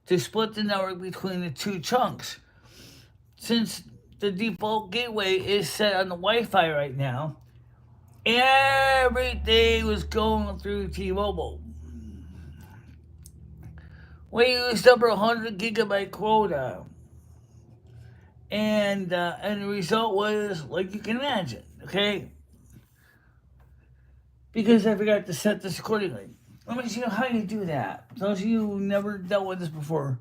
to split the network between the two chunks. Since the default gateway is set on the Wi-Fi right now, everything was going through T-Mobile. We used over 100 gigabyte quota. And the result was, like you can imagine, okay? Because I forgot to set this accordingly. Let me show you how you do that. Those of you who never dealt with this before,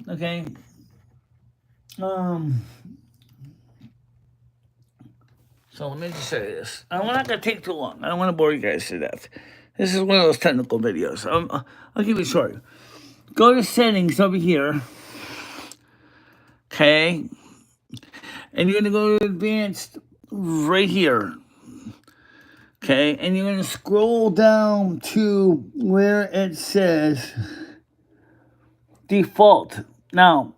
okay? So let me just say this. I'm not gonna take too long. I don't want to bore you guys to death. This is one of those technical videos. I'll keep it short. Go to settings over here, okay? And you're gonna go to advanced right here. Okay, and you're going to scroll down to where it says default. Now,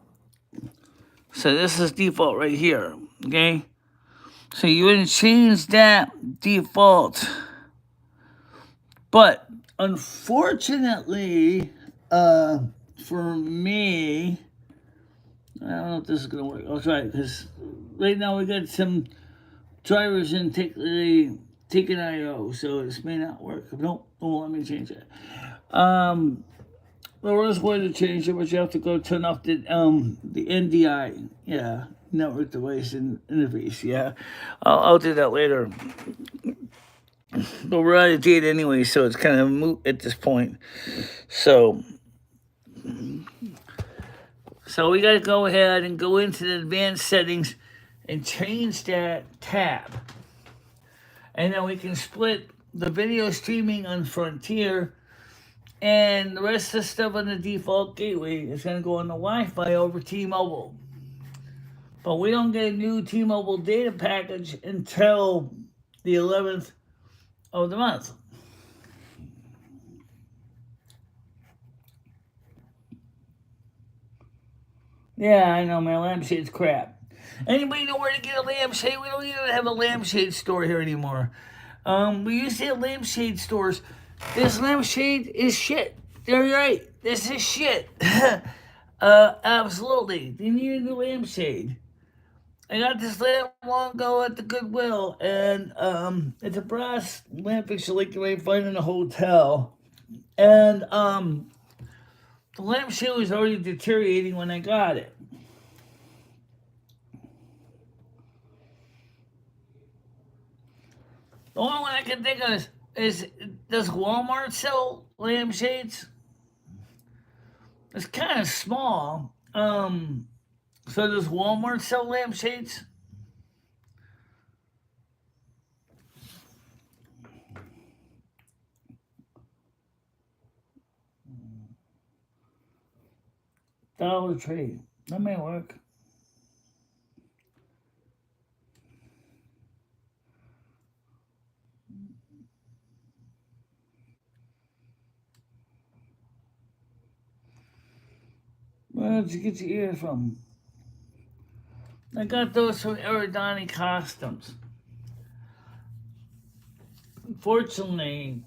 so this is default right here, okay? So you're going to change that default. But unfortunately, for me, I don't know if this is going to work. I'll try it because right now we got some drivers in taking IO, so this may not work. Nope, don't let me change it. There was a way to change it, but you have to go turn off the NDI, yeah, network device interface, yeah. I'll do that later. But we're out of date anyway, so it's kind of moot at this point. So we got to go ahead and go into the advanced settings and change that tab. And then we can split the video streaming on Frontier, and the rest of the stuff on the default gateway is going to go on the Wi-Fi over T-Mobile. But we don't get a new T-Mobile data package until the 11th of the month. Yeah, I know, my lampshade's crap. Anybody know where to get a lampshade? We don't even have a lampshade store here anymore. We used to have lampshade stores. This lampshade is shit. They're right. This is shit. Absolutely. They need a new lampshade. I got this lamp long ago at the Goodwill, and it's a brass lamp fixture like you might find in a hotel. And the lampshade was already deteriorating when I got it. The only one I can think of is does Walmart sell lampshades? It's kind of small. So does Walmart sell lampshades? Dollar Tree. That may work. Where did you get your ears from? I got those from Aerodani Customs. Unfortunately,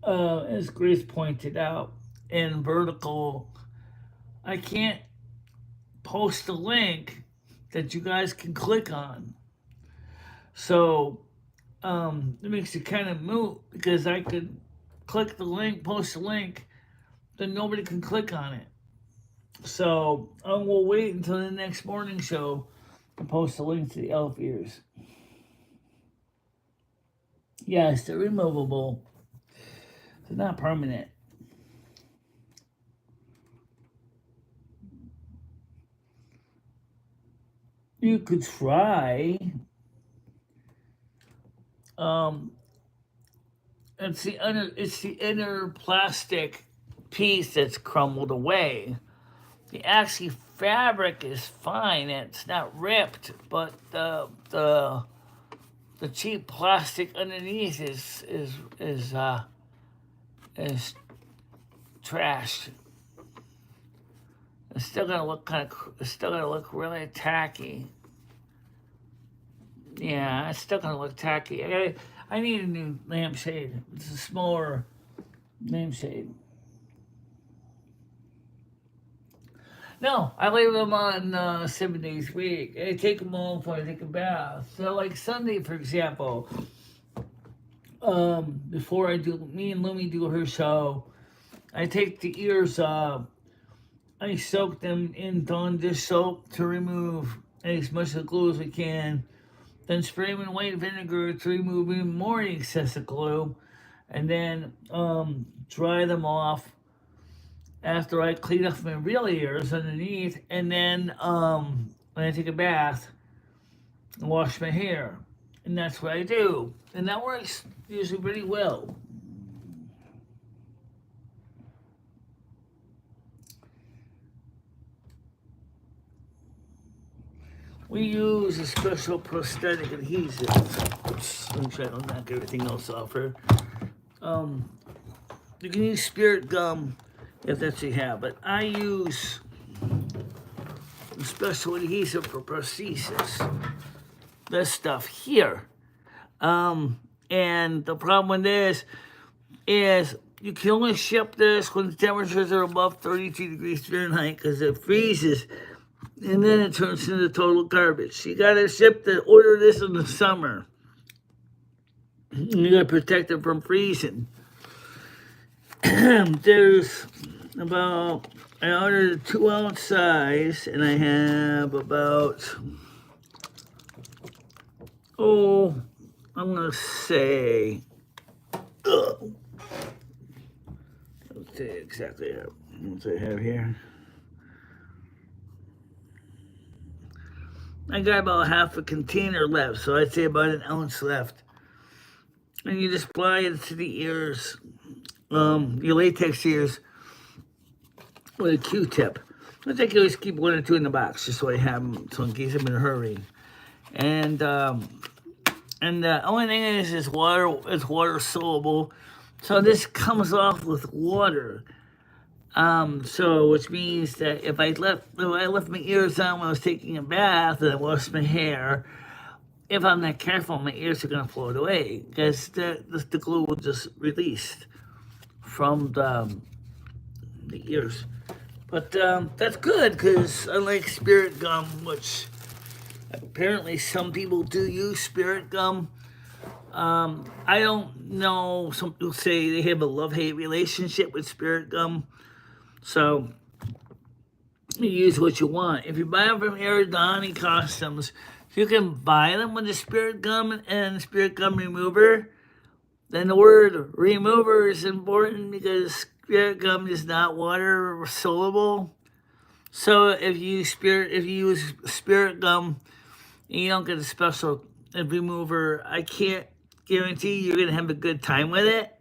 as Grace pointed out, in vertical, I can't post a link that you guys can click on. So it makes it kind of moot because I could click the link, post the link, then nobody can click on it. So I will wait until the next morning show to post a link to the elf ears. Yes, they're removable. They're not permanent. You could try. Um, it's the inner plastic piece that's crumbled away. The actual fabric is fine; it's not ripped, but the cheap plastic underneath is trashed. It's still gonna look it's still gonna look really tacky. Yeah, it's still gonna look tacky. I need a new lampshade. It's a smaller lampshade. No, I leave them on 7 days a week. I take them home before I take a bath. So, like Sunday, for example, before me and Lumi do her show, I take the ears off. I soak them in Dawn dish soap to remove as much of the glue as we can. Then spray them in white vinegar to remove even more excessive glue. And then dry them off after I clean off my real ears underneath. And then when I take a bath, I wash my hair. And that's what I do. And that works usually pretty well. We use a special prosthetic adhesive. Oops, let me try to knock everything else off here. You can use spirit gum if that's what you have, but I use a special adhesive for prosthesis. This stuff here. And the problem with this is you can only ship this when the temperatures are above 32 degrees Fahrenheit because it freezes and then it turns into total garbage. You gotta order this in the summer. You gotta protect it from freezing. There's about, I ordered a 2-ounce size, and I have about, I'm gonna say, let's say exactly what I have here. I got about half a container left, so I'd say about an ounce left. And you just apply it to the ears, your latex ears, with a Q-tip. I think I always keep 1 or 2 in the box, just so I have them, so in case I'm in a hurry. And the only thing is, it's water soluble, so this comes off with water. So which means that if I left my ears on when I was taking a bath and I washed my hair, if I'm not careful, my ears are gonna float away because the glue will just release from the ears. But that's good because unlike spirit gum, which apparently some people do use spirit gum, I don't know. Some people say they have a love-hate relationship with spirit gum. So you use what you want. If you buy them from Aridani Customs, you can buy them with the spirit gum and spirit gum remover. Then the word remover is important because spirit gum is not water soluble. So if you use spirit gum and you don't get a special remover, I can't guarantee you're gonna have a good time with it.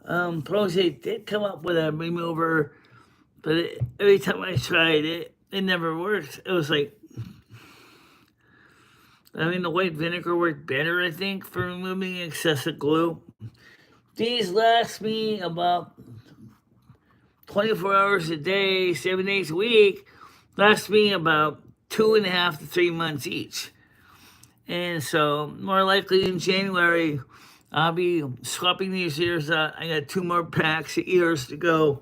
Prozac did come up with a remover, but every time I tried it, it never worked. It was like, the white vinegar worked better, I think, for removing excessive glue. These last me about 24 hours a day, 7 days a week, last me about 2.5 to 3 months each. And so, more likely in January, I'll be swapping these ears out. I got 2 more packs of ears to go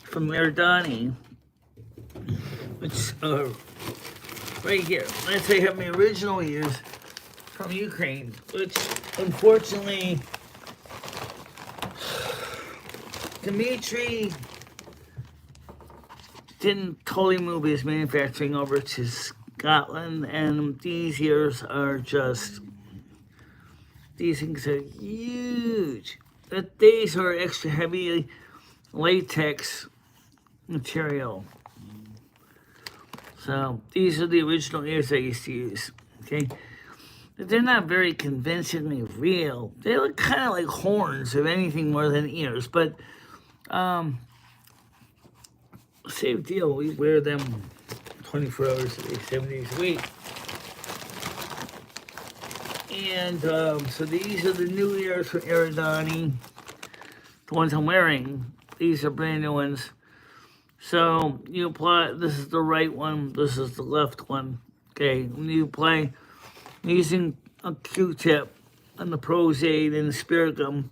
from Erdani, which are right here. Let's say I have my original ears from Ukraine, which unfortunately Dimitri didn't totally move his manufacturing over to Scotland, and these ears are just, these things are huge. But these are extra heavy latex material. So these are the original ears I used to use, okay? They're not very convincingly real. They look kind of like horns, if anything more than ears, but same deal. We wear them 24 hours a day, 7 days a week. And so these are the new ears from Aerodani, the ones I'm wearing. These are brand new ones. So you apply, this is the right one, this is the left one. Okay, when you apply using a Q-tip on the Prozaid and the Spirit Gum,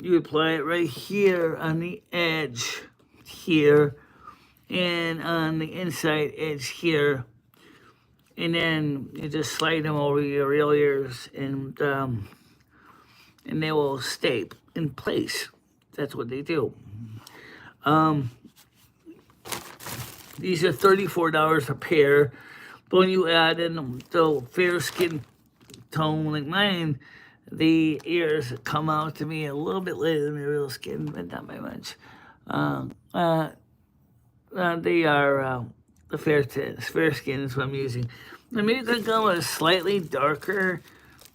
you apply it right here on the edge here and on the inside edge here, and then you just slide them over your real ears, and they will stay in place. That's what they do. These are $34 a pair, but when you add in the fair skin tone like mine, the ears come out to me a little bit later than my real skin, but not by much. They are the fair skin is what I'm using. The Michele Dalene is slightly darker.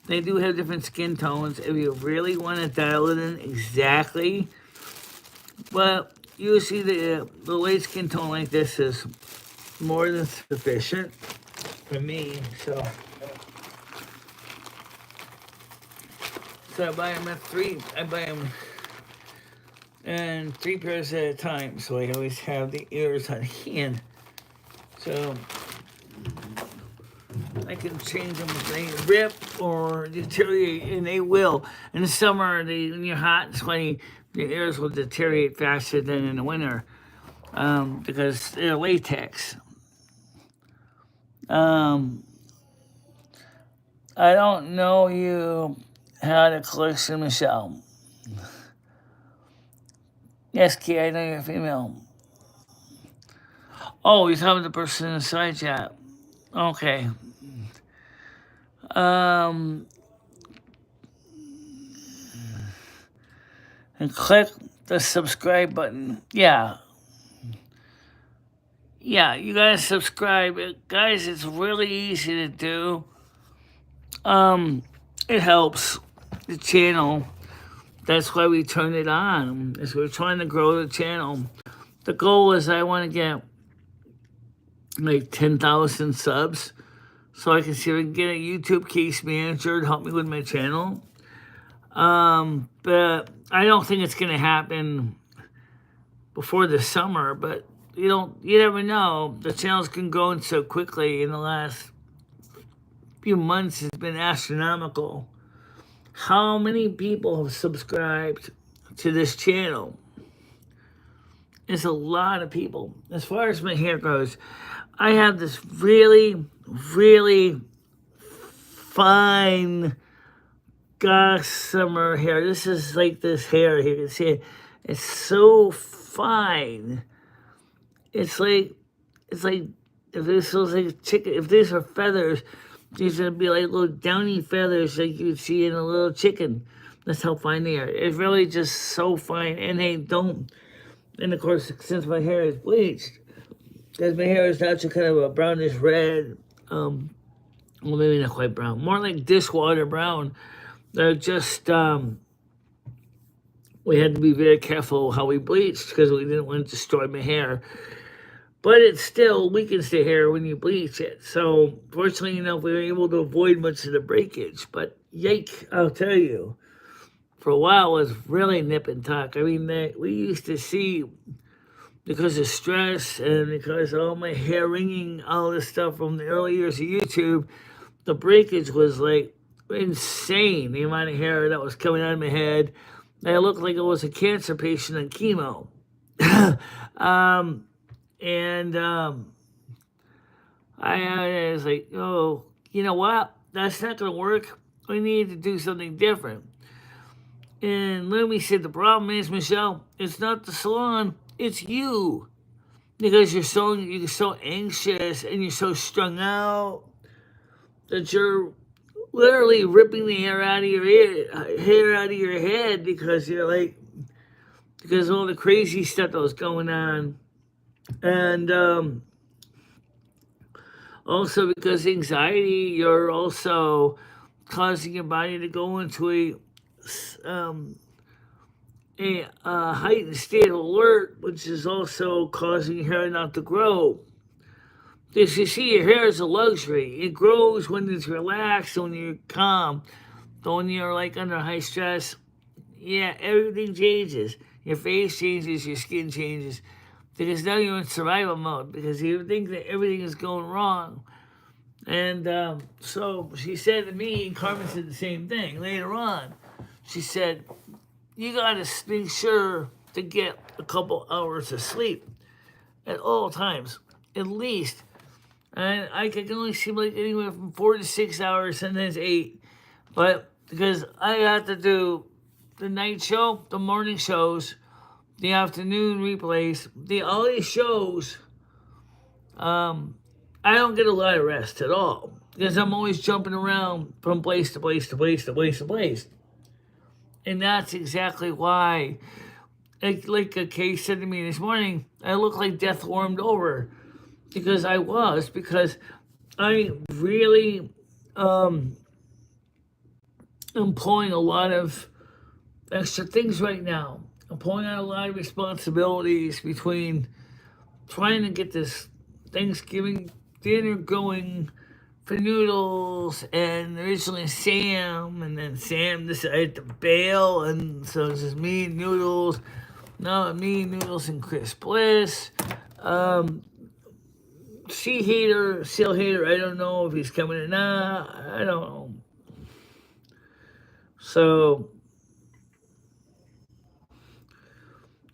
They do have different skin tones if you really want to dial it in exactly. But usually the light skin tone like this is more than sufficient for me. So I buy them I buy them and 3 pairs at a time, so I always have the ears on hand. So I can change them if they rip or deteriorate, and they will. In the summer, when you're hot and sweaty, the ears will deteriorate faster than in the winter because they're latex. I don't know you had a collection, Michelle. Yes, Key, I know you're female. Oh, you're talking to the person in the side chat. Okay. And click the subscribe button. Yeah, you gotta subscribe. Guys, it's really easy to do. It helps the channel. That's why we turn it on, is we're trying to grow the channel. The goal is I want to get like 10,000 subs so I can see if I can get a YouTube case manager to help me with my channel. But I don't think it's going to happen before the summer, but you never know. The channels can grow so quickly. In the last few months, it's been astronomical. How many people have subscribed to this channel? It's a lot of people. As far as my hair goes, I have this really, really fine gossamer hair. This is like this hair here. You can see it. It's so fine. It's like if this was like a chicken, if these are feathers, these would be like little downy feathers like you'd see in a little chicken. That's how fine they are. It's really just so fine, and they don't. And of course, since my hair is bleached, because my hair is actually kind of a brownish red, well, maybe not quite brown, more like dishwater brown. They're just, we had to be very careful how we bleached because we didn't want to destroy my hair. But it still weakens the hair when you bleach it. So fortunately enough, we were able to avoid much of the breakage. But yike, I'll tell you, for a while it was really nip and tuck. I mean, we used to see, because of stress and because of all my hair ringing, all this stuff from the early years of YouTube, the breakage was like insane. The amount of hair that was coming out of my head. I looked like I was a cancer patient on chemo. I was like, oh, you know what? that's not going to work. We need to do something different. And Lumi said, the problem is, Michelle, it's not the salon, it's you. Because you're so anxious and you're so strung out that you're literally ripping the hair out of your head because you're like, because of all the crazy stuff that was going on. And also because anxiety, you're also causing your body to go into a heightened state of alert, which is also causing your hair not to grow. Because you see, your hair is a luxury. It grows when it's relaxed, when you're calm, but when you're like under high stress, yeah, everything changes. Your face changes, your skin changes. Because now you're in survival mode because you think that everything is going wrong. And so she said to me, and Carmen said the same thing later on. She said, you got to make sure to get a couple hours of sleep at all times, at least. And I can only sleep like anywhere from 4 to 6 hours, sometimes 8. But because I have to do the night show, the morning shows, the afternoon replays, all these shows, I don't get a lot of rest at all because I'm always jumping around from place to place to place to place to place. And that's exactly why, like a case said to me this morning, I look like death warmed over because I really am pulling a lot of extra things right now. I'm pulling out a lot of responsibilities between trying to get this Thanksgiving dinner going for Noodles, and originally Sam, and then Sam decided to bail, and so it's just me and Noodles. No, me, Noodles, and Chris Bliss. Seal Hater, I don't know if he's coming or not. I don't know. So,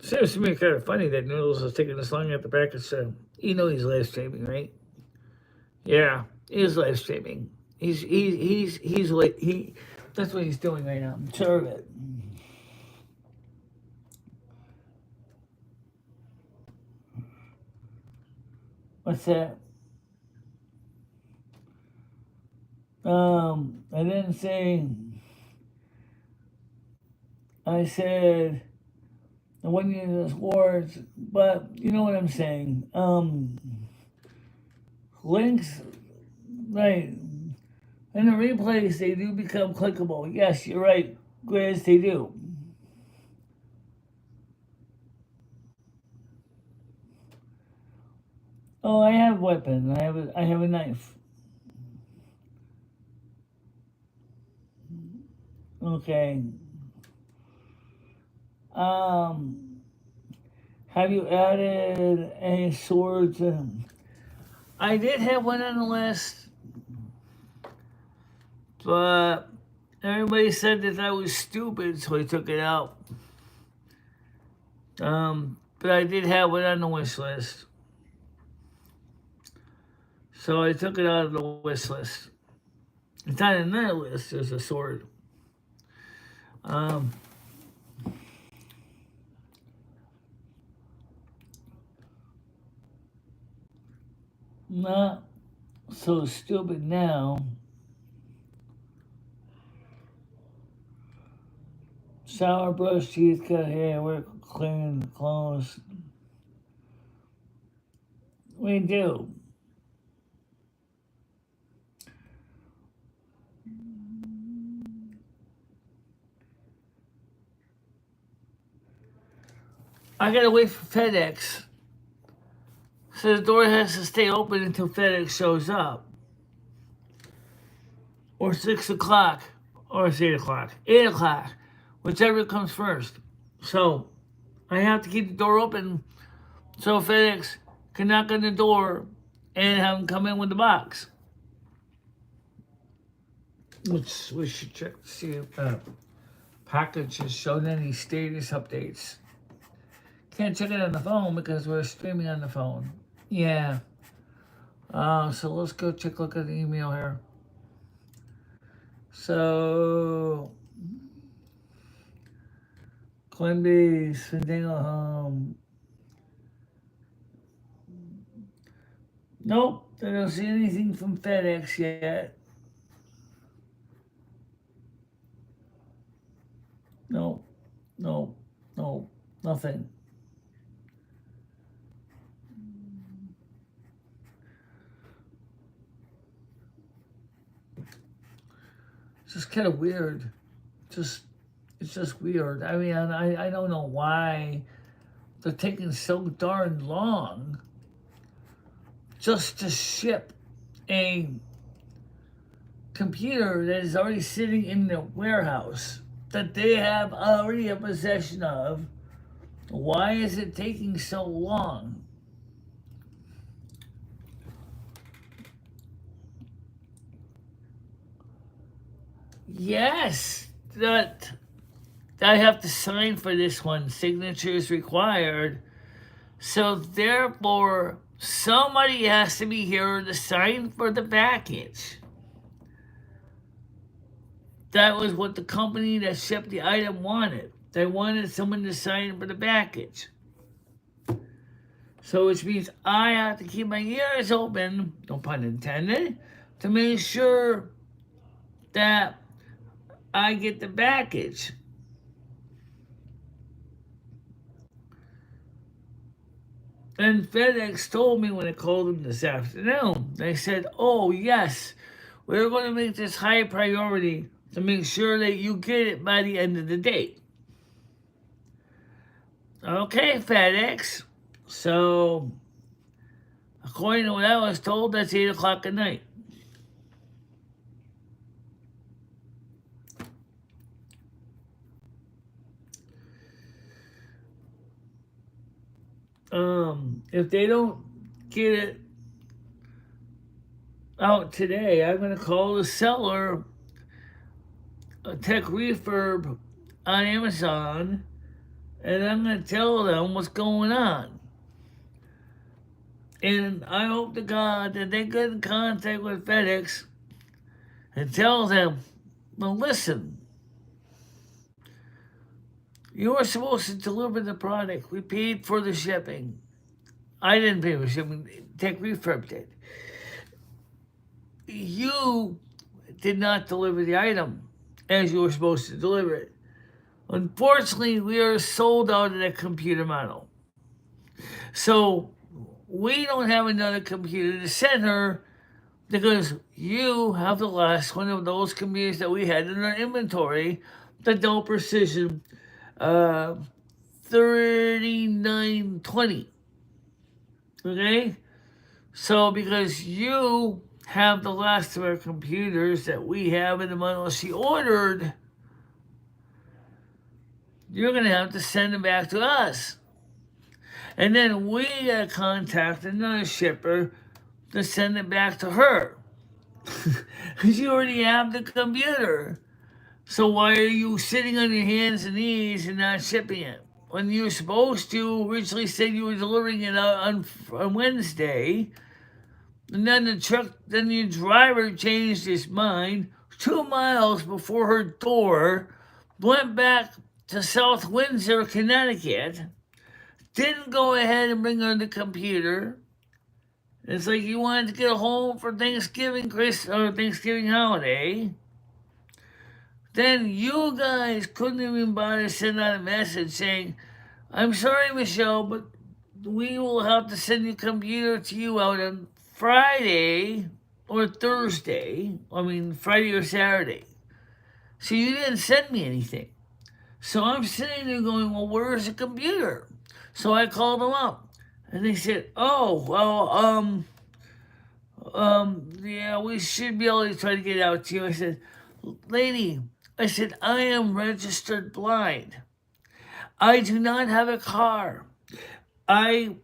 seems to me kind of funny that Noodles is taking this long at the back. It's, you know he's live streaming, right? Yeah, he is live streaming. He's like, that's what he's doing right now. I'm sure of it. What's that? I didn't say, I said, I wasn't using those words, but you know what I'm saying. Links, right, in the replays, they do become clickable. Yes, you're right, Grizz, they do. Oh, I have a weapon. I have a knife. Okay. Um, have you added any swords? I did have one on the list, but everybody said that I was stupid, so I took it out. But I did have one on the wish list, so I took it out of the wish list. It's on another list. There's a sword. Um, not so stupid now. Shower, brush, teeth, cut hair, work, clean clothes. We do. I gotta wait for FedEx. So the door has to stay open until FedEx shows up. Or 6 o'clock. Or it's 8 o'clock. 8 o'clock. Whichever comes first. So I have to keep the door open so FedEx can knock on the door and have them come in with the box. Which we should check to see if the package has shown any status updates. Can't check it on the phone because we're streaming on the phone. Yeah. So let's go look at the email here. So, Coinbase, Fandango, nope, I don't see anything from FedEx yet. Nope, nope, nope, nothing. It's just kind of weird. It's just weird. I mean, I don't know why they're taking so darn long just to ship a computer that is already sitting in the warehouse that they have already a possession of. Why is it taking so long? Yes, that I have to sign for this one. Signatures required. So therefore, somebody has to be here to sign for the package. That was what the company that shipped the item wanted. They wanted someone to sign for the package. So which means I have to keep my ears open, no pun intended, to make sure that I get the package. And FedEx told me when I called them this afternoon, they said, oh, yes, we're going to make this high priority to make sure that you get it by the end of the day. Okay, FedEx. So, according to what I was told, that's 8 o'clock at night. If they don't get it out today, I'm going to call the seller, Tech Refurb, on Amazon, and I'm going to tell them what's going on. And I hope to God that they get in contact with FedEx and tell them, well, listen, you were supposed to deliver the product. We paid for the shipping. I didn't pay for shipping. Tech Refurb did. You did not deliver the item as you were supposed to deliver it. Unfortunately, we are sold out of that computer model. So we don't have another computer to send her because you have the last one of those computers that we had in our inventory, the Dell Precision 3920. Okay? So because you have the last of our computers that we have in the model she ordered, you're going to have to send them back to us. And then we got to contact another shipper to send it back to her. Because you already have the computer. So why are you sitting on your hands and knees and not shipping it? When you were supposed to originally said you were delivering it on Wednesday, and then your driver changed his mind 2 miles before her door, went back to South Windsor, Connecticut, didn't go ahead and bring her the computer. It's like you wanted to get home for Thanksgiving, Thanksgiving holiday. Then you guys couldn't even bother to send out a message saying, I'm sorry, Michelle, but we will have to send your computer to you out on Friday or Thursday. Friday or Saturday. So you didn't send me anything. So I'm sitting there going, well, where's the computer? So I called them up. And they said, oh, well, yeah, we should be able to try to get it out to you. I said, lady, I am registered blind. I do not have a car. I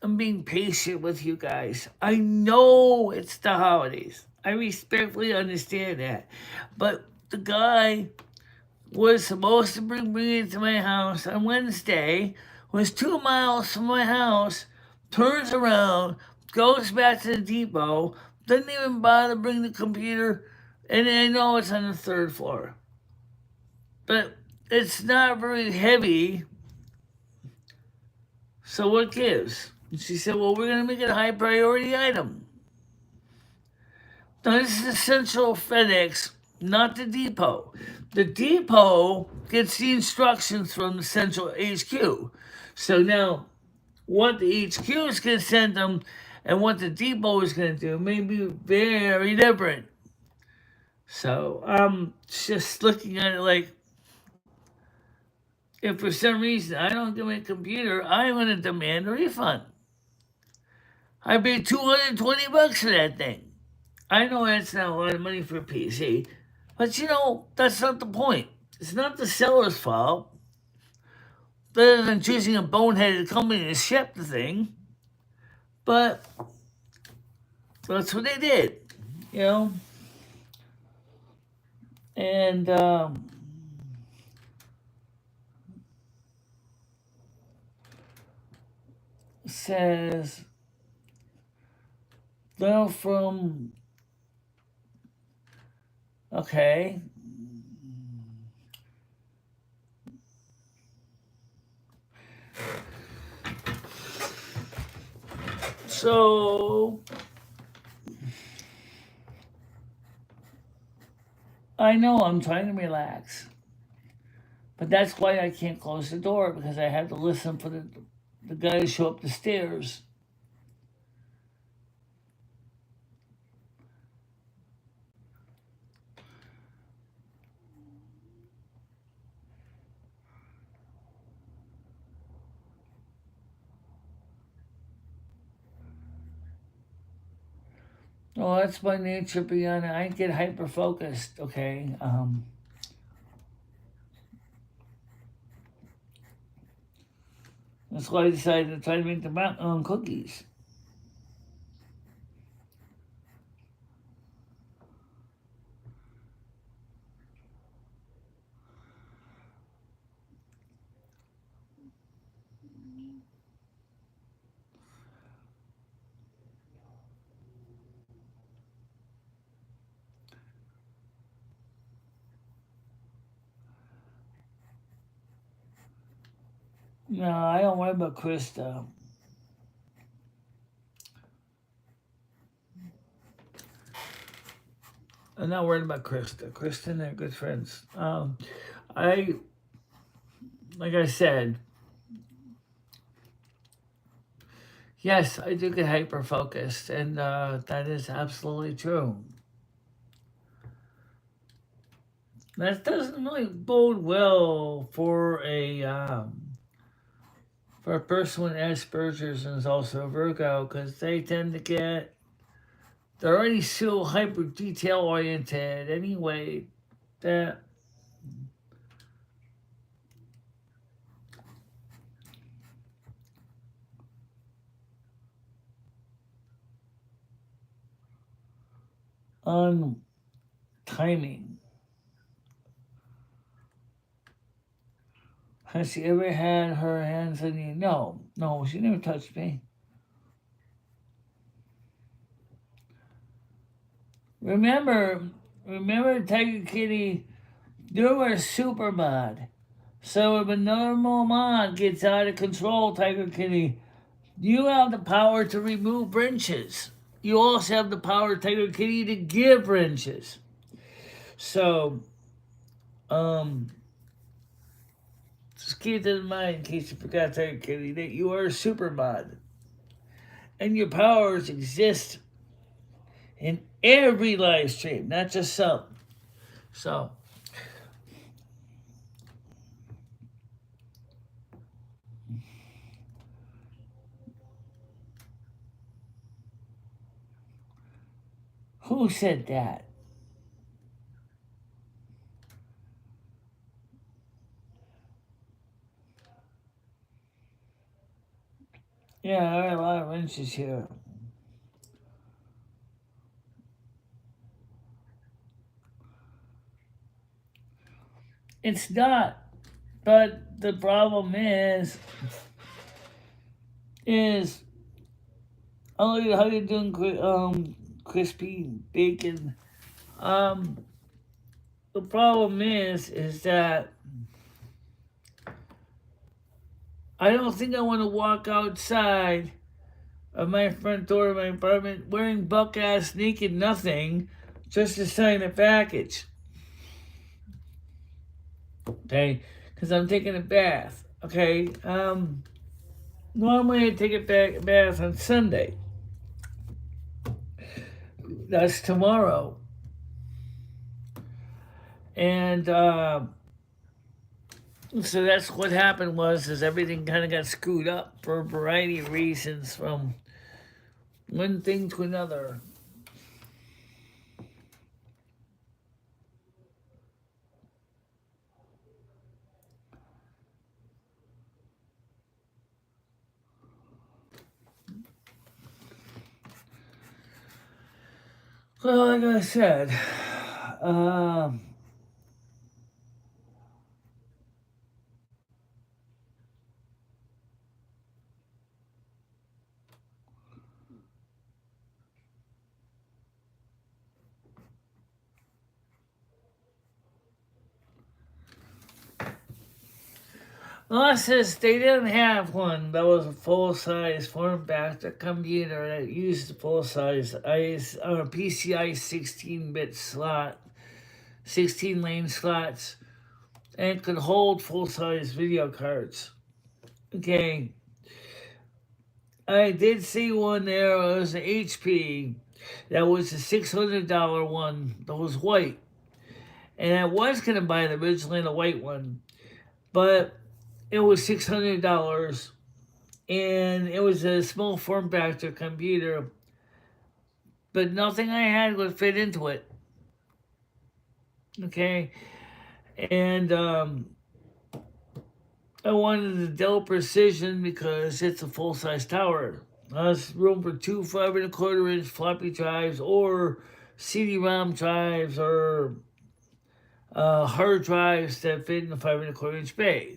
am being patient with you guys. I know it's the holidays. I respectfully understand that. But the guy was supposed to bring it to my house on Wednesday, was 2 miles from my house, turns around, goes back to the depot, doesn't even bother to bring the computer And I know it's on the third floor, but it's not very heavy. So what gives? And she said, well, we're going to make it a high priority item. Now, this is Central FedEx, not the depot. The depot gets the instructions from the Central HQ. So now, what the HQ is going to send them and what the depot is going to do may be very different. So I'm just looking at it like, if for some reason I don't get my computer, I'm going to demand a refund. I paid $220 for that thing. I know that's not a lot of money for a PC, but that's not the point. It's not the seller's fault, other than choosing a boneheaded company to ship the thing. But that's what they did, And says, they're from, okay. So I know I'm trying to relax, but that's why I can't close the door, because I have to listen for the guy to show up the stairs. Well, that's my nature, Brianna. I get hyper focused. Okay. That's why I decided to try to make the cookies. No, I don't worry about Krista. I'm not worried about Krista. Krista and they're good friends. Like I said, yes, I do get hyper focused, and that is absolutely true. That doesn't really bode well for a person with Asperger's and is also a Virgo, because they tend to they're already so hyper detail oriented anyway that on timing. Has she ever had her hands on you? No, she never touched me. Remember, Tiger Kitty, you were a super mod. So if a normal mod gets out of control, Tiger Kitty, you have the power to remove wrenches. You also have the power, Tiger Kitty, to give wrenches. So, just keep that in mind in case you forgot, Tiger Kitty, that you are a super mod. And your powers exist in every live stream, not just some. So, who said that? Yeah, there are a lot of wrenches here. It's not, but the problem is oh, how you doing, crispy bacon? The problem is that I don't think I want to walk outside of my front door of my apartment wearing buck-ass naked nothing just to sign a package. Okay? Because I'm taking a bath. Okay? Normally I take a bath on Sunday. That's tomorrow. And so that's what happened is everything kind of got screwed up for a variety of reasons, from one thing to another. Well, like I said, says they didn't have one that was a full-size form factor computer that used a full-size PCI 16-bit slot, 16-lane slots, and could hold full-size video cards. Okay. I did see one there. It was an HP. That was a $600 one that was white. And I was going to buy the originally the white one, but it was $600, and it was a small form factor computer, but nothing I had would fit into it. Okay, and I wanted the Dell Precision because it's a full-size tower. There's room for two 5.25-inch floppy drives, or CD-ROM drives, or hard drives that fit in the 5.25-inch bay.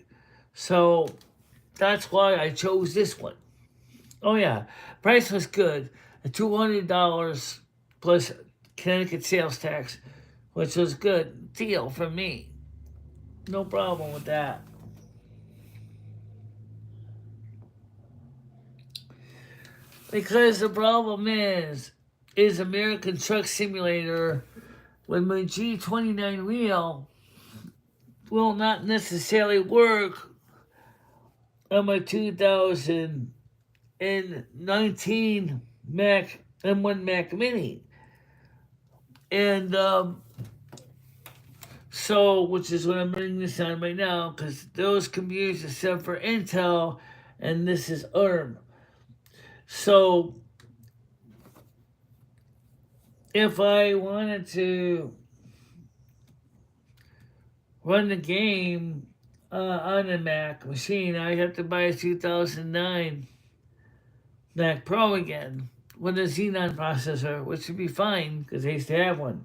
So that's why I chose this one. Oh yeah, price was good. $200 plus Connecticut sales tax, which was good deal for me. No problem with that. Because the problem is American Truck Simulator with my G29 wheel will not necessarily work on my 2019 Mac M1 Mac Mini. And so, which is what I'm running this on right now, because those computers are set for Intel, and this is ARM. So, if I wanted to run the game on a Mac machine, I have to buy a 2009 Mac Pro again with a Xenon processor, which would be fine because I used to have one.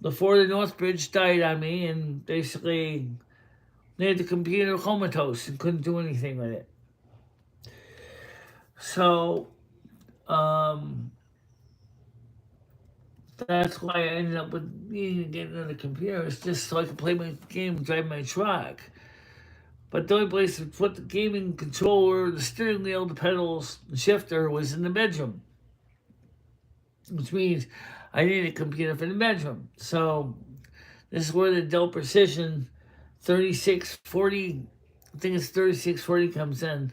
Before the Northbridge died on me, and basically made the computer comatose and couldn't do anything with it. So, that's why I ended up with needing to get another computer. It's just so I could play my game and drive my truck. But the only place to put the gaming controller, the steering wheel, the pedals, the shifter was in the bedroom. Which means I need a computer for the bedroom. So this is where the Dell Precision 3640, I think it's 3640 comes in.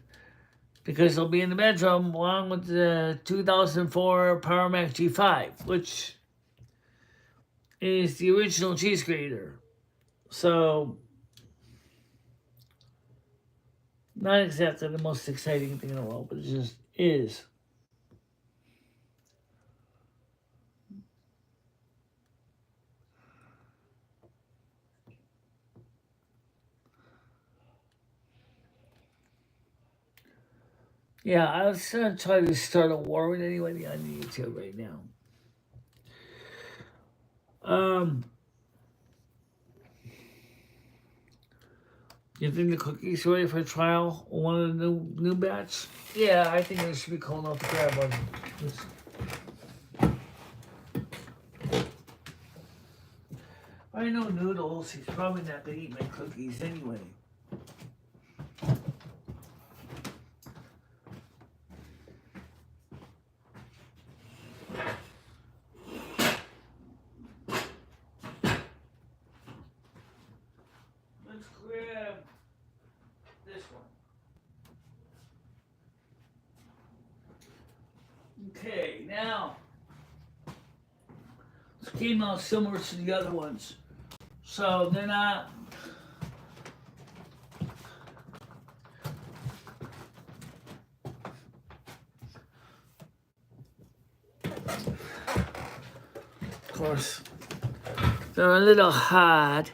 Because it'll be in the bedroom along with the 2004 Power Mac G5, which is the original cheese grater. So, not exactly the most exciting thing in the world, but it just is. Yeah, I was going to try to start a war with anybody on YouTube right now. You think the cookie's ready for trial? One of the new batch? Yeah, I think it should be cold enough to grab one. I know Noodles. He's probably not gonna eat my cookies anyway. Let's grab this one. Okay, now this came out similar to the other ones. So they're not. Of course, they're a little hard.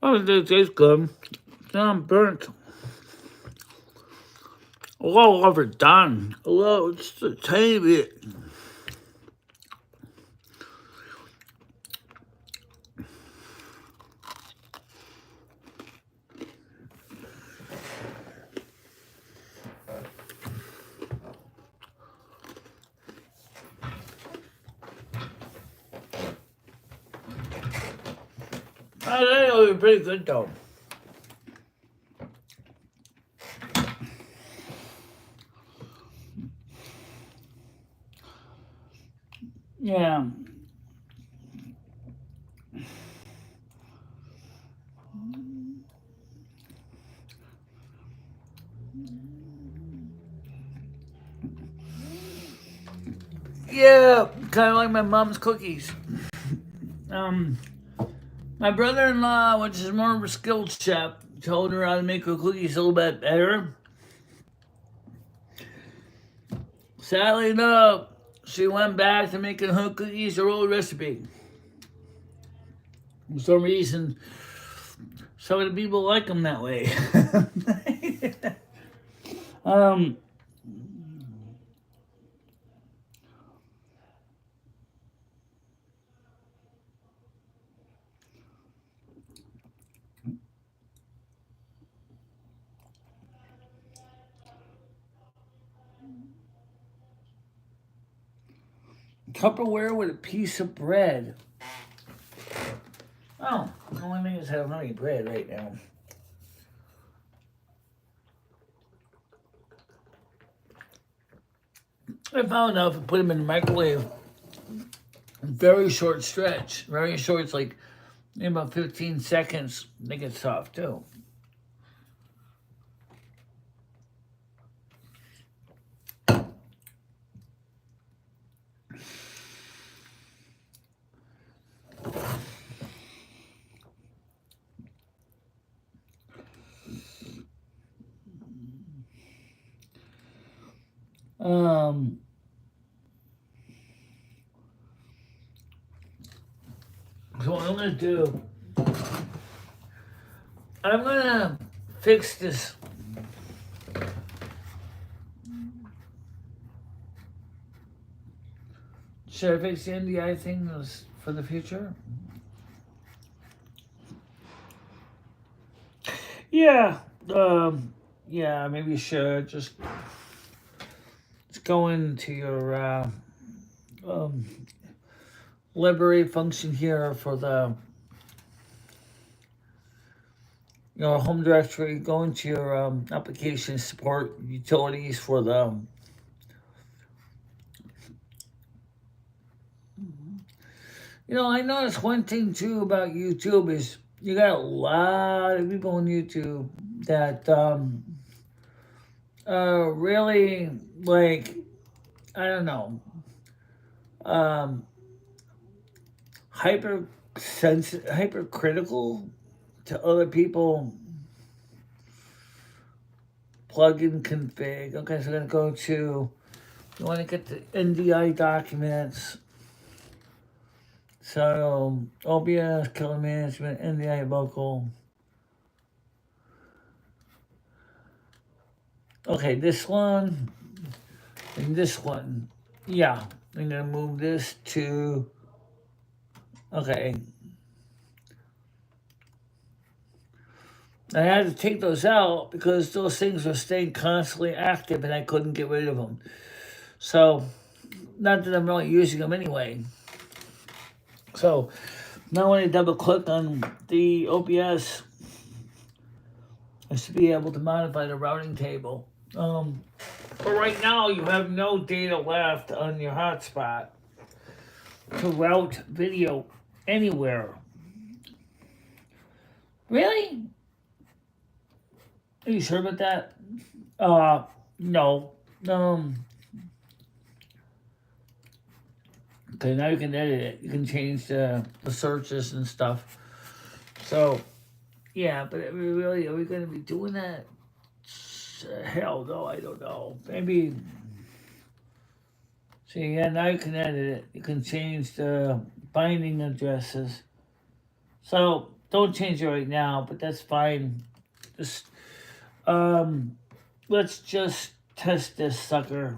Oh, it tastes good. It's not burnt. A little overdone. A little, just a tiny bit. I think it'll be pretty good though. Yeah. Yeah, kind of like my mom's cookies. My brother-in-law, which is more of a skilled chef, told her how to make her cookies a little bit better. Sadly enough, she went back to making her cookies her old recipe. For some reason, some of the people like them that way. Tupperware with a piece of bread. Oh, the only thing is I don't have any bread right now. I found out if I put them in the microwave, very short stretch, very short, it's like in about 15 seconds, they get soft too. So what I'm gonna do, I'm gonna fix this. Should I fix the NDI thing for the future? Yeah, yeah, maybe you should just go into your library function here for the home directory. Go into your application support utilities for the I noticed one thing too about YouTube is you got a lot of people on YouTube that really like, I don't know, hypercritical to other people. Plugin config. Okay, so I'm gonna go to, you want to get the NDI documents. So OBS, killer management, NDI local. Okay, this one and this one. Yeah, I'm gonna move this to, okay. I had to take those out because those things were staying constantly active and I couldn't get rid of them. So, not that I'm really using them anyway. So, now when I double click on the OBS, I should be able to modify the routing table. But right now, you have no data left on your hotspot to route video anywhere. Really? Are you sure about that? No. Okay, now you can edit it. You can change the searches and stuff. So, yeah, but are we going to be doing that? Hell no, I don't know. Maybe. See, yeah, now you can edit it. You can change the binding addresses. So, don't change it right now, but that's fine. Just, let's just test this sucker.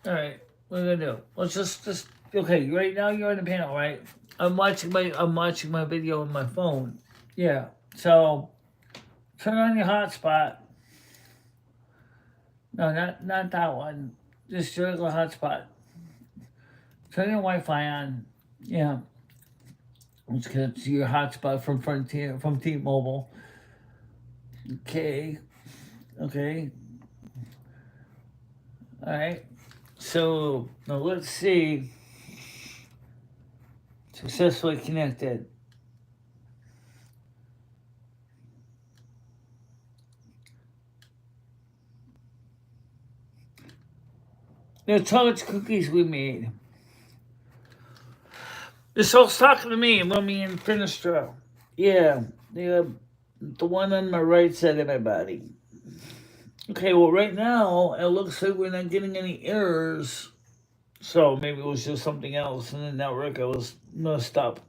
All right, what are we gonna do? Let's just okay. Right now you're on the panel, right? I'm watching my video on my phone. Yeah. So turn on your hotspot. No, not that one. Just your regular hotspot. Turn your Wi-Fi on. Yeah. Let's connect to your hotspot from T-Mobile. Okay. Okay. All right. So now let's see. Successfully connected. The chocolate cookies we made. This all's talking to me, Mummy and Finistra. Yeah, the one on my right side of my body. Okay, well, right now, it looks like we're not getting any errors. So maybe it was just something else, and the network was messed up.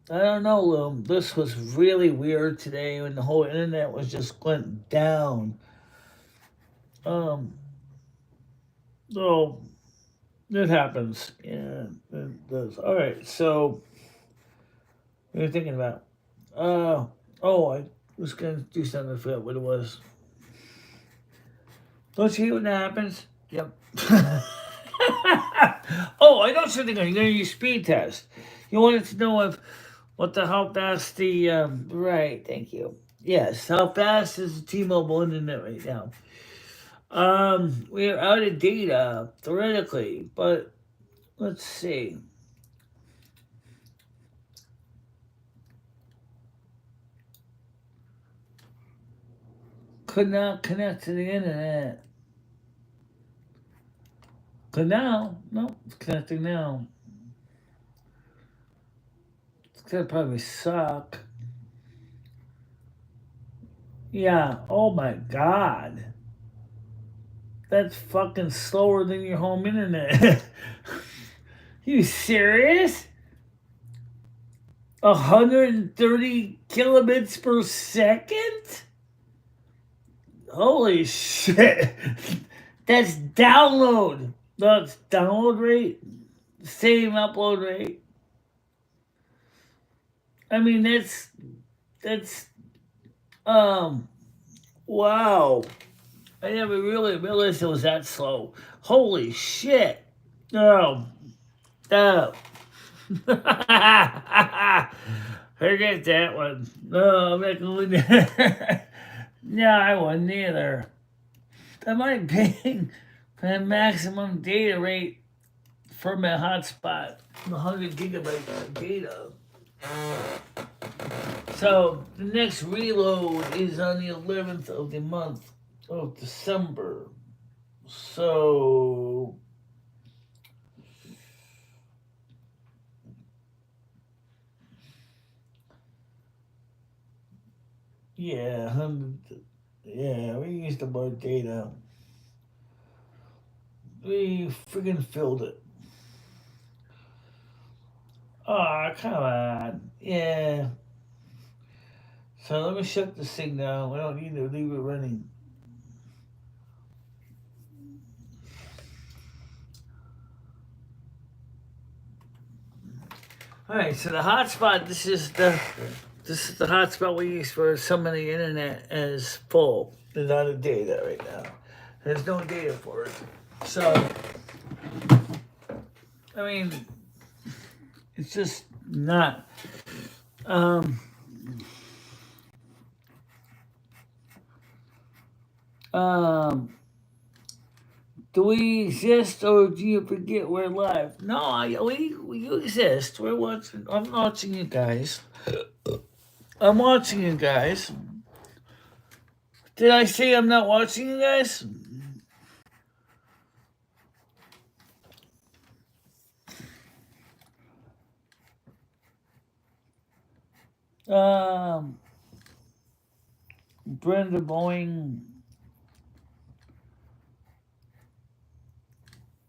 I don't know, Lou. This was really weird today when the whole internet was just went down. So it happens. Yeah, it does. All right, so what are you thinking about? I was gonna do something. I forgot what it was. Don't you hate when that happens? Yep. I know something. You're gonna use speed test. You wanted to know how fast the right? Thank you. Yes, how fast is the T-Mobile internet right now? We're out of data theoretically, but let's see. Could not connect to the internet. Could now? No, it's connecting now. It's gonna probably suck. Yeah. Oh my god. That's fucking slower than your home internet. You serious? 130 kilobits per second? Holy shit. That's download. No, it's download rate. Same upload rate. I mean, that's wow. I never really realized it was that slow. Holy shit. Oh. Forget that one. No, I'm not going there. No, I wasn't either. Am I paying for the maximum data rate for my hotspot? 100 gigabytes of data. So the next reload is on the 11th of the month of December. So yeah, we used more data. We friggin' filled it. Oh, come on. Yeah. So let me shut this thing down. We don't need to leave it running. All right, so the hotspot. This is the hotspot we use for some of the internet is full. There's not a data right now. There's no data for it. So, I mean, it's just not. Um, um, do we exist or do you forget we're live? No, we exist. We're watching. I'm watching you guys. I'm watching you guys. Did I say I'm not watching you guys? Um, Brenda Boeing.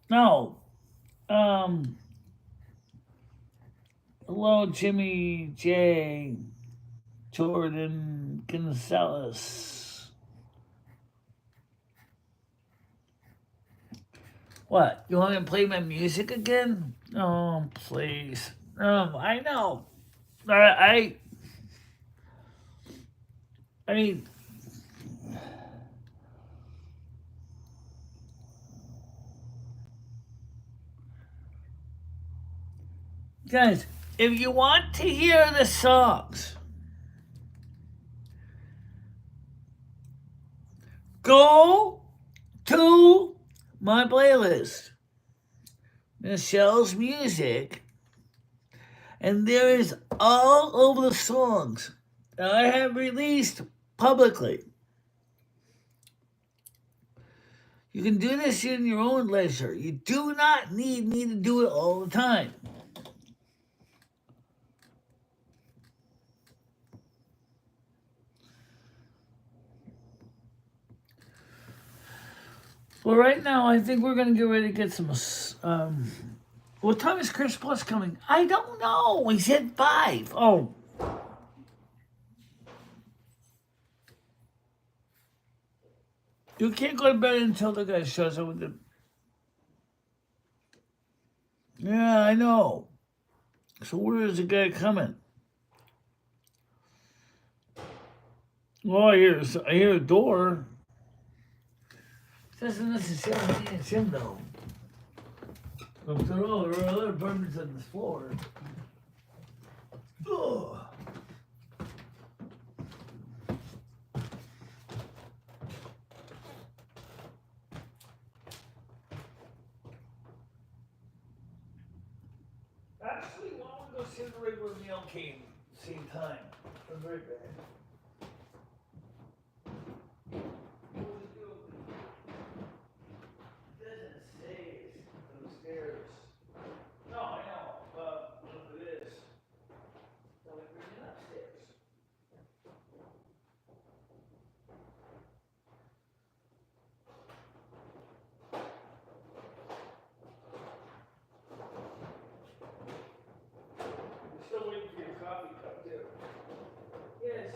No. Um, Hello, Jimmy J. Jordan Gonzalez. What? You want to play my music again? Oh, please. I know. I mean, guys, if you want to hear the songs, go to my playlist, Michelle's Music, and there is all of the songs that I have released publicly. You can do this in your own leisure. You do not need me to do it all the time. Well, right now, I think we're going to get ready to get some. What time is Chris Plus coming? I don't know. He said 5. Oh. You can't go to bed until the guy shows up with the. Yeah, I know. So where is the guy coming? Well, I hear a door. Doesn't necessarily mean it's him though. There are other apartments on the floor. Ugh. Actually, why don't we go see the regular meal came same time? I'm right back. No, I know, but if it is, they'll bring it upstairs. I'm still waiting for your coffee cup too. Yes,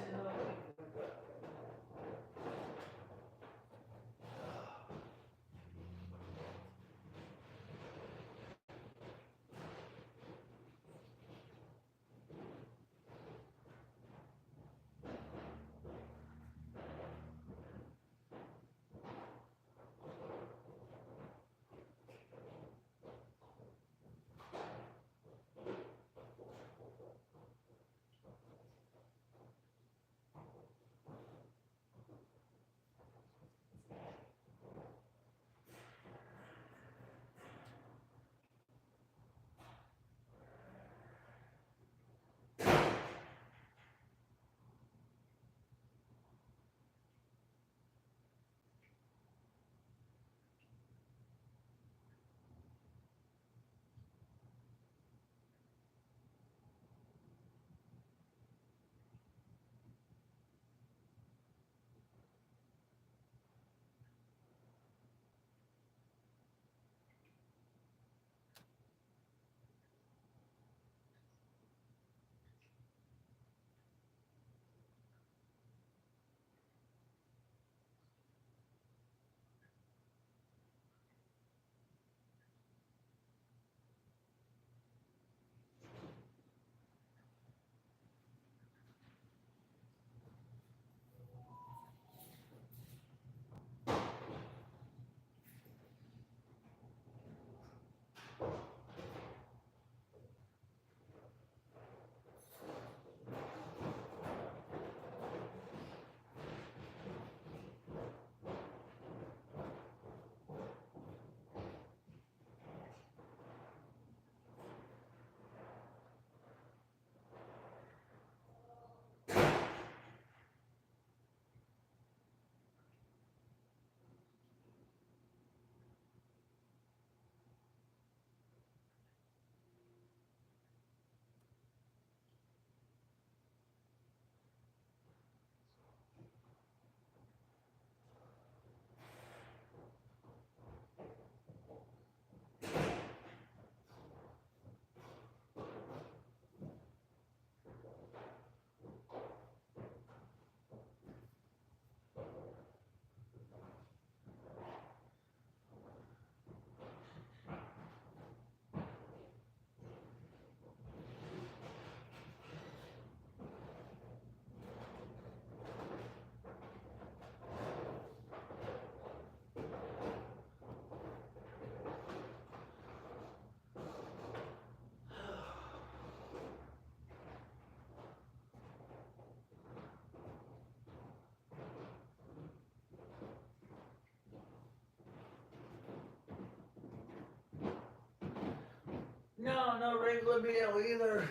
regular mail either.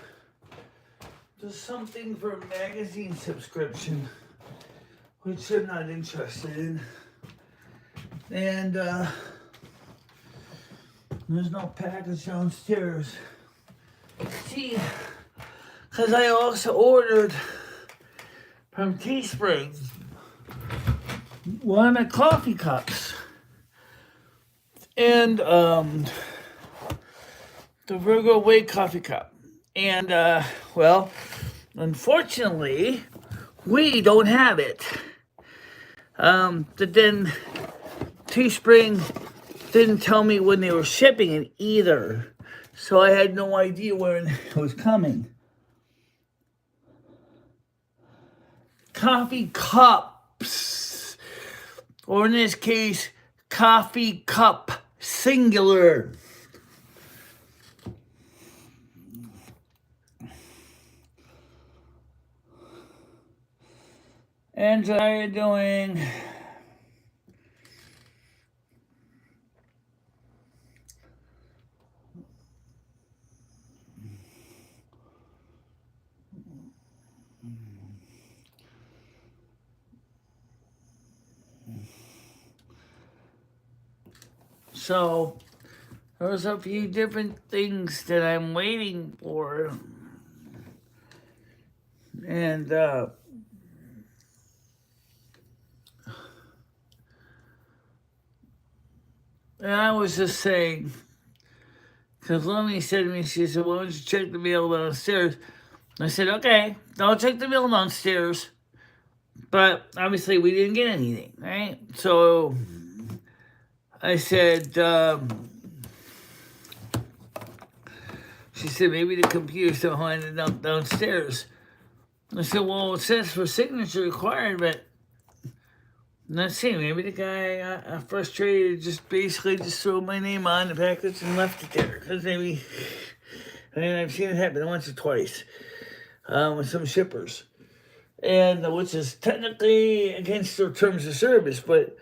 Just something for a magazine subscription, which I'm not interested in. And there's no package downstairs. See, because I also ordered from Teespring one of my coffee cups. And the Virgo Way coffee cup. And, well, unfortunately, we don't have it. But then Teespring didn't tell me when they were shipping it either. So I had no idea when it was coming. Coffee cups. Or in this case, coffee cup singular. And how are you doing? So, there's a few different things that I'm waiting for. And, I was just saying, because Lomi said to me, she said, why don't you check the mail downstairs? I said, okay, I'll check the mail downstairs. But obviously we didn't get anything, right? So I said, she said, maybe the computer's still holding it downstairs. I said, well, it says for signature required, but let's see, maybe the guy got frustrated, just basically just threw my name on the package and left it there. Because maybe, I mean, I've seen it happen once or twice with some shippers. And which is technically against their terms of service, but,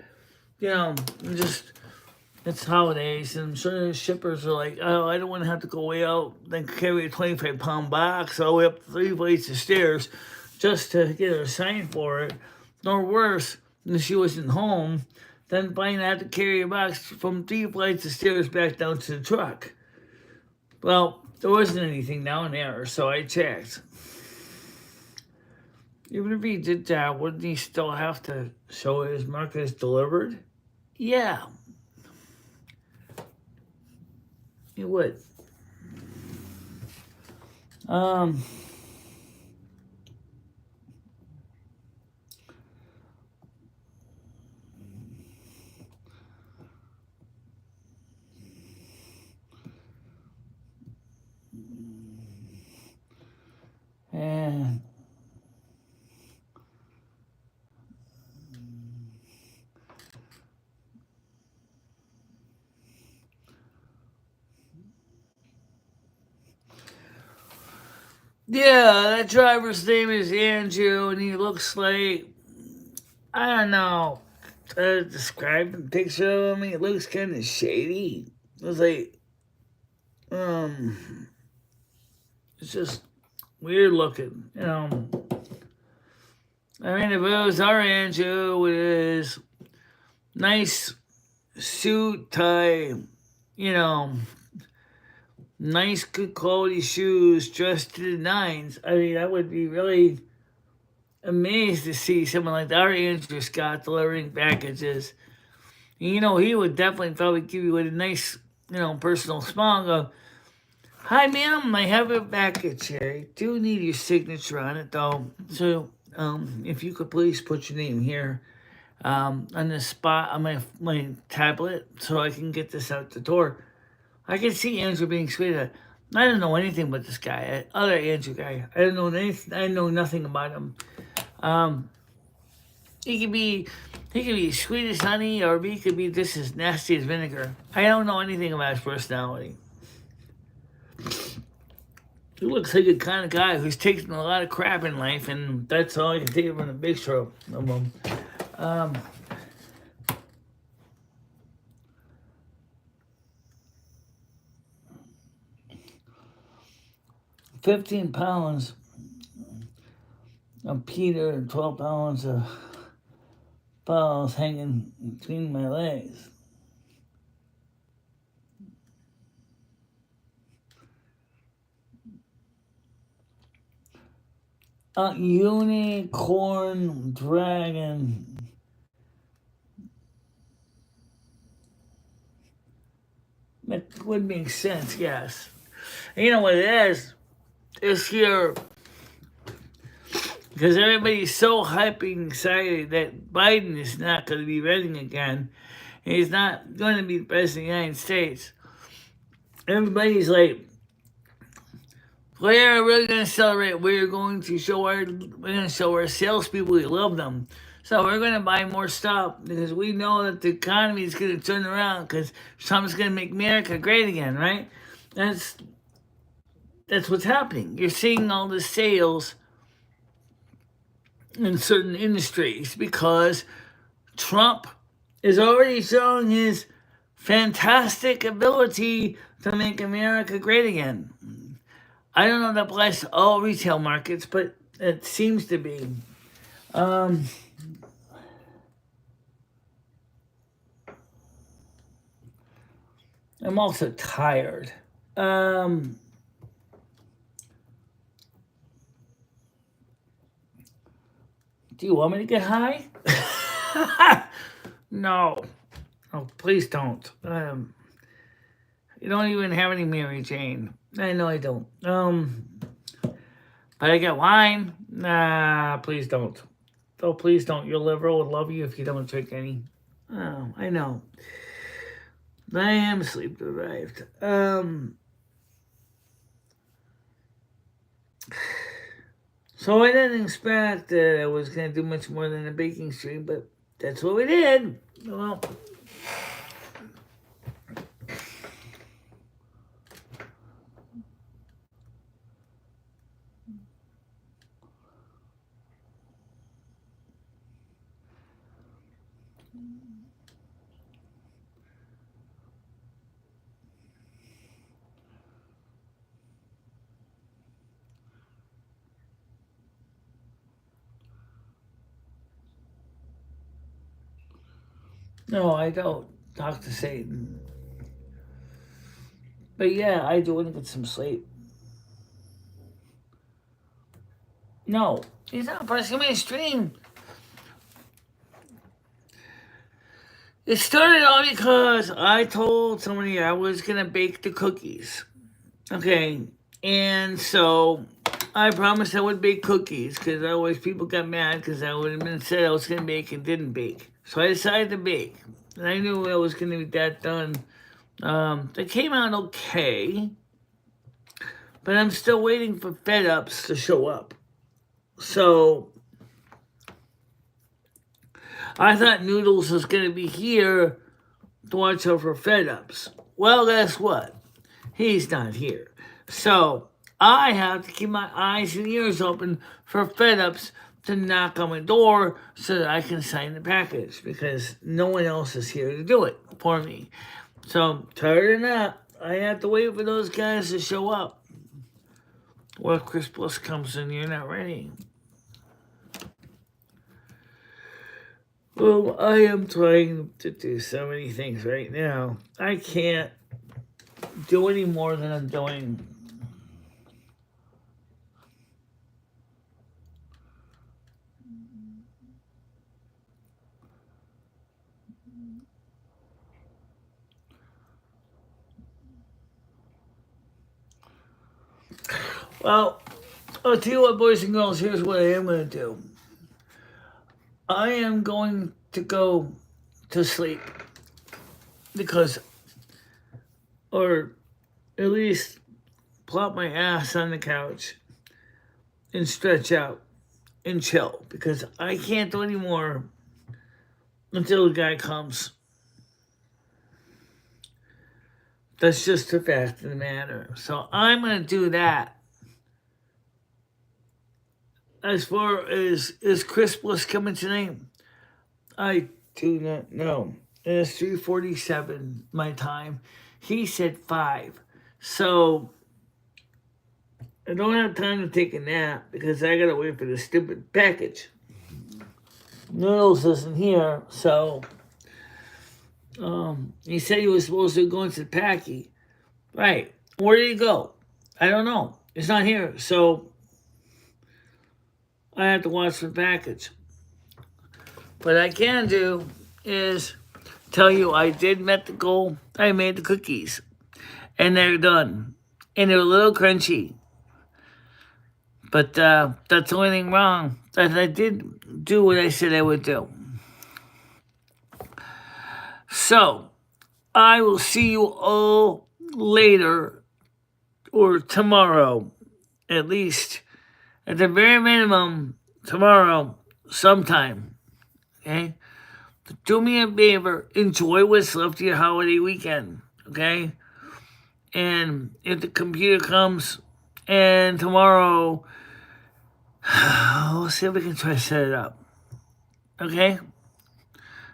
you know, just, it's holidays, and I'm sure the shippers are like, oh, I don't want to have to go way out and carry a 25-pound box all the way up 3 flights of stairs just to get her signed for it. Nor worse, if she wasn't home, then finding out to carry a box from 3 flights of stairs back down to the truck. Well, there wasn't anything down there, so I checked. Even if he did that, wouldn't he still have to show his mark as delivered? Yeah. He would. And yeah, that driver's name is Andrew, and he looks like, I don't know, describe the picture of him. It looks kind of shady. It was like, it's just weird looking, you know. I mean, if it was our Andrew with his nice suit, tie, you know, nice, good quality shoes, dressed to the nines, I mean, I would be really amazed to see someone like our Andrew Scott delivering packages. You know, he would definitely probably give you a nice, you know, personal smile and go, hi, ma'am, I have a package here. I do need your signature on it, though. So, if you could please put your name here on the spot on my tablet so I can get this out the door. I can see Andrew being sweet. I don't know anything about this guy, other Andrew guy. I don't know anything. I know nothing about him. He could be sweet as honey, or he could be just as nasty as vinegar. I don't know anything about his personality. He looks like the kind of guy who's taken a lot of crap in life, and that's all I can take from the picture of him. 15 pounds of Peter and 12 pounds of balls hanging between my legs. A unicorn dragon. That would make sense, yes. And you know what it is? This year, because everybody's so hyping excited that Biden is not going to be running again. He's not going to be the president of the United States. Everybody's like, we're really going to celebrate. We're going to show our salespeople we love them. So we're going to buy more stuff because we know that the economy is going to turn around because Trump's going to make America great again, right? That's what's happening. You're seeing all the sales in certain industries because Trump is already showing his fantastic ability to make America great again. I don't know if that applies to all retail markets, but it seems to be. I'm also tired. Do you want me to get high? No. Oh, please don't. You don't even have any Mary Jane. I know I don't. But I got wine. Nah, please don't. Oh, please don't. Your liver would love you if you don't drink any. Oh, I know. I am sleep deprived. So I didn't expect that I was going to do much more than a baking stream, but that's what we did. Well, no, I don't talk to Satan. But yeah, I do want to get some sleep. No, he's not pressing my stream. It started all because I told somebody I was going to bake the cookies. Okay, and so I promised I would bake cookies because always people got mad because I would have been said I was going to bake and didn't bake. So I decided to bake. And I knew I was going to get that done. They came out okay. But I'm still waiting for Fed Ups to show up. So I thought Noodles was going to be here to watch over Fed Ups. Well, guess what? He's not here. So I have to keep my eyes and ears open for Fed Ups to knock on my door so that I can sign the package because no one else is here to do it for me. So tired of that, I have to wait for those guys to show up. Well, Chris Plus comes in, you're not ready. Well, I am trying to do so many things right now. I can't do any more than I'm doing. Well, I'll tell you what, boys and girls, here's what I am going to do. I am going to go to sleep because, or at least plop my ass on the couch and stretch out and chill because I can't do any more until the guy comes. That's just a fact of the matter. So I'm going to do that. As far as is Chris Bliss coming tonight, I do not know. It is 3:47 my time. He said 5. So I don't have time to take a nap because I gotta wait for the stupid package. Noodles isn't here, so he said he was supposed to go into the packy. Right. Where did he go? I don't know. It's not here, so I have to watch the package. What I can do is tell you I did met the goal. I made the cookies, and they're done, and they're a little crunchy. But that's the only thing wrong. That I did do what I said I would do. So, I will see you all later or tomorrow, at least, at the very minimum, tomorrow sometime. Okay? Do me a favor, enjoy what's left of your holiday weekend. Okay? And if the computer comes and tomorrow, we'll see if we can try to set it up. Okay?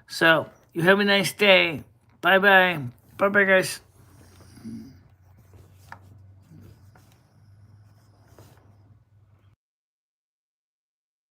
So, you have a nice day. Bye-bye. Bye-bye, guys.